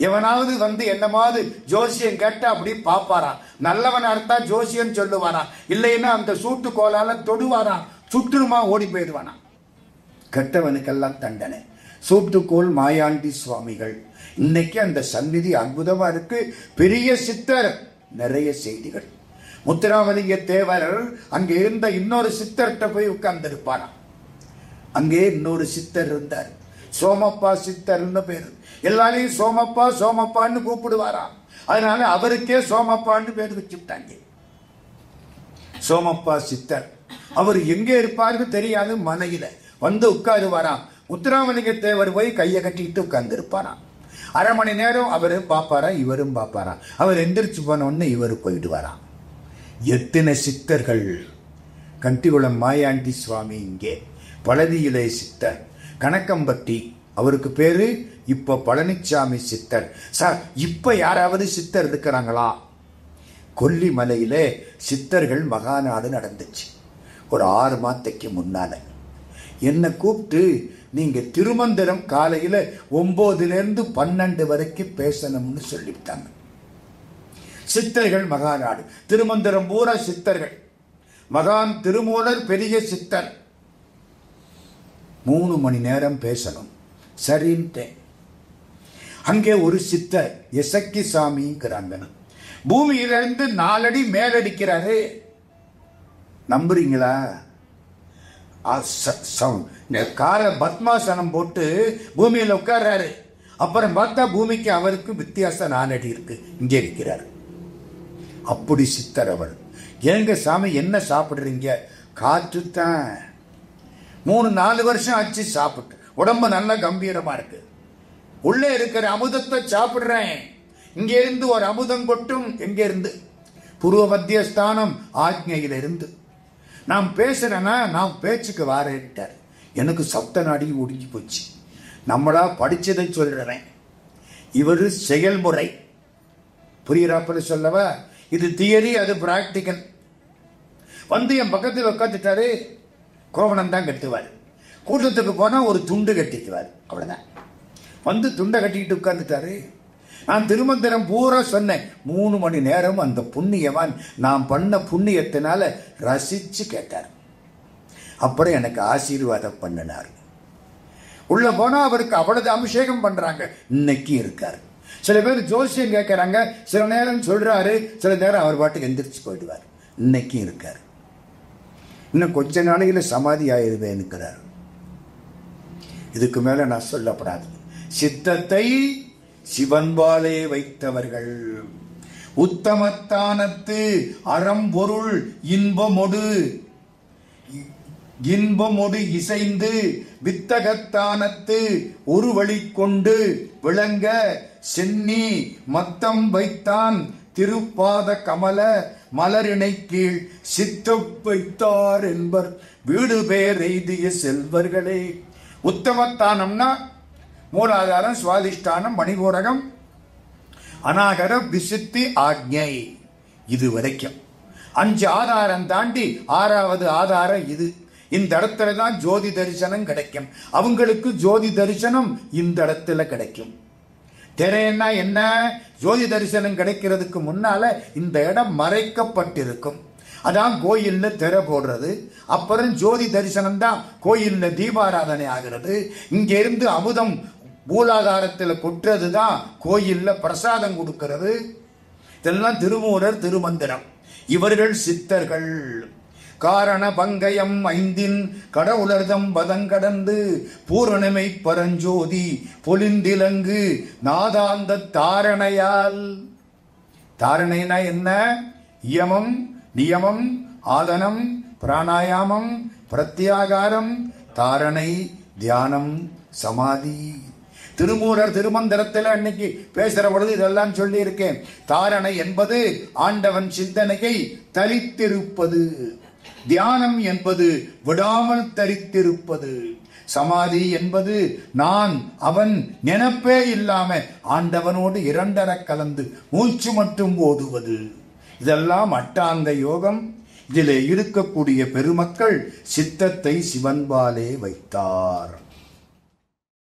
எவனாவது வந்து என்னமாவது ஜோசியம் கேட்டா அப்படி பாப்பாராம். நல்லவனா இருந்தா ஜோசியம் சொல்லுவாராம், இல்லைன்னா அந்த சூட்டு கோலால தொடுவாராம், சுற்றுமா ஓடி போயிடுவானா. கெட்டவனுக்கெல்லாம் தண்டனை. சூட்டுக்கோள் மாயாண்டி சுவாமிகள். இன்னைக்கு அந்த சந்நிதி அற்புதமா இருக்கு. பெரிய சித்தர். நிறைய செய்திகள். முத்துராமலிங்க தேவர் அங்கே இருந்த இன்னொரு சித்தர்கிட்ட போய் உட்கார்ந்து இருப்பாராம். அங்கே இன்னொரு சித்தர் இருந்தார், சோமப்பா சித்தர்னு பேரு. எல்லாரையும் சோமப்பா சோமப்பான்னு கூப்பிடுவாராம். அதனால அவருக்கே சோமப்பான்னு பேர் வச்சுட்டாங்க. சோமப்பா சித்தர். அவர் எங்கே இருப்பாருன்னு தெரியாது. மனையில வந்து உட்காருவாராம். முத்துராமலிங்க தேவர் போய் கையை கட்டிக்கிட்டு உட்கார்ந்து இருப்பாராம். 1/2 மணி நேரம் அவரும் பாப்பாரா, இவரும் பாப்பாராம். அவர் எந்திரிச்சு போன உடனே இவரு போயிடுவாராம். எத்தனை சித்தர்கள் கண்டிகுளம் மாயாண்டி சுவாமி இங்கே, பழனியிலே சித்தர், கணக்கம்பட்டி அவருக்கு பேரு, இப்ப பழனிச்சாமி சித்தர். சார் இப்ப யாராவது சித்தர் இருக்கிறாங்களா? கொல்லிமலையிலே சித்தர்கள் மகாநாடு நடந்துச்சு ஒரு 6 மாதத்துக்கு முன்னால. என்னை கூப்பிட்டு நீங்க திருமந்திரம் காலையில 9லேருந்து 12 வரைக்கும் பேசணும்னு சொல்லிவிட்டாங்க. சித்தர்கள் மகாநாடு, திருமந்திரம் பூரா சித்தர்கள். மகான் திருமூலர் பெரிய சித்தர். 3 மணி நேரம் பேசணும். சரின்ட்டேன். அங்கே ஒரு சித்தர் எசக்கி சாமிங்கிறாங்க, பூமியிலிருந்து 4 அடி மேலடிக்கிறாரு. நம்புறீங்களா? கால பத்மாசனம் போட்டு பூமியில் உட்கார்றாரு. அப்புறம் பார்த்தா பூமிக்கு அவருக்கு வித்தியாசம் 4 அடி இருக்கு. இங்கே இருக்கிறார். அப்படி சித்தர் அவர். ஏங்க சாமி என்ன சாப்பிடுறீங்க? காற்று தான். 3-4 வருஷம் ஆச்சு சாப்பிட்டு, உடம்பு நல்லா கம்பீரமா இருக்கு. உள்ளே இருக்கிற அமுதத்தை சாப்பிடுறேன். இங்க இருந்து ஒரு அமுதம் கொட்டும். எங்க இருந்து? பூர்வ மத்திய ஸ்தானம் ஆக்ஞையில இருந்து. நான் பேசுறேன்னா நான் பேச்சுக்கு வாரேன்ட்டார். எனக்கு சப்த நாடி ஒடுங்கி போச்சு. நம்மளா படிச்சதை சொல்றேன், இவரு செயல்முறை. புரியுறாப்புல சொல்லவா? இது தியரி, அது பிராக்டிக்கல். வந்து என் பக்கத்தில் உட்காந்துட்டாரு. கோவணம் தான் கட்டுவார். கூட்டத்துக்கு போனா ஒரு துண்டு கட்டிக்குவார், அவ்வளவுதான். வந்து துண்டை கட்டிக்கிட்டு உட்கார்ந்துட்டாரு. நான் திருமந்திரம் பூரா சொன்னேன். 3 மணி நேரம் அந்த புண்ணியவான் நான் பண்ண புண்ணியத்தினால ரசிச்சு கேட்டார். அப்புறம் எனக்கு ஆசீர்வாதம் பண்ணினார். உள்ள போனா அவருக்கு அவ்வளவு அபிஷேகம் பண்றாங்க. இன்னைக்கு இருக்காரு. சில பேர் ஜோசியம் கேட்கறாங்க, சில நேரம் சொல்றாரு, சில நேரம் அவர் பாட்டுக்கு எந்திரிச்சு போயிடுவார். இன்னைக்கு இருக்காரு. இன்னும் கொஞ்ச நாளையில சமாதி ஆயிருவேன்னுக்கிறார். இதுக்கு மேல நான் சொல்லப்படாது. சித்தத்தை சிவன்பாலே வைத்தவர்கள் உத்தமத்தானத்து அறம்பொருள் இன்பமொடு இசைந்து வித்தகத்தானத்து ஒரு வழி கொண்டு விளங்க சென்னி மத்தம் வைத்தான் திருப்பாத கமல மலரினை கீழ் சித்தம் வைத்தார் என்பர் வீடு பேர் எய்திய செல்வர்களே. உத்தமத்தானம்னா மூலாதாரம், சுவாதிஷ்டானம், மணிபூரகம், அநாகரம், விசுத்தி, ஆக்ஞை. இது வரைக்கும் 5 ஆதாரம் தாண்டி 6வது ஆதாரம் இது. இந்த இடத்துல தான் ஜோதி தரிசனம் கிடைக்கும். அவங்களுக்கு ஜோதி தரிசனம் இந்த இடத்துல கிடைக்கும். திரைன்னா என்ன? ஜோதி தரிசனம் கிடைக்கிறதுக்கு முன்னால இந்த இடம் மறைக்கப்பட்டிருக்கும். அதான் கோயில்ல திரை போடுறது. அப்புறம் ஜோதி தரிசனம் தான் கோயில்ல தீபாராதனை ஆகிறது. இங்க இருந்து அமுதம் மூலாதாரத்தில் கொட்டுறது தான் கோயில்ல பிரசாதம் கொடுக்கிறது. இதெல்லாம் திருமூலர் திருமந்திரம். இவர்கள் சித்தர்கள். காரண பங்கயம் 5 கடவுளர்தம் பதங்கடந்து பூரணமை பரஞ்சோதி பொலிந்திலங்கு நாதாந்த தாரணையால். தாரணைனா என்ன? யமம், நியமம், ஆதனம், பிராணாயாமம், பிரத்யாகாரம், தாரணை, தியானம், சமாதி. திருமூலர் திருமந்திரத்தில் அன்னைக்கு பேசுற பொழுது இதெல்லாம் சொல்லி இருக்கேன். தாரணை என்பது ஆண்டவன் சிந்தனையை தரித்திருப்பது. தியானம் என்பது விடாமல் தரித்திருப்பது. சமாதி என்பது நான் அவன் நினைப்பே இல்லாம ஆண்டவனோடு 2 கலந்து மூச்சு மட்டும் ஓடுவது. இதெல்லாம் அட்டாங்க யோகம். இதிலே இருக்கக்கூடிய பெருமக்கள் சித்தத்தை சிவன்பாலே வைத்தார்.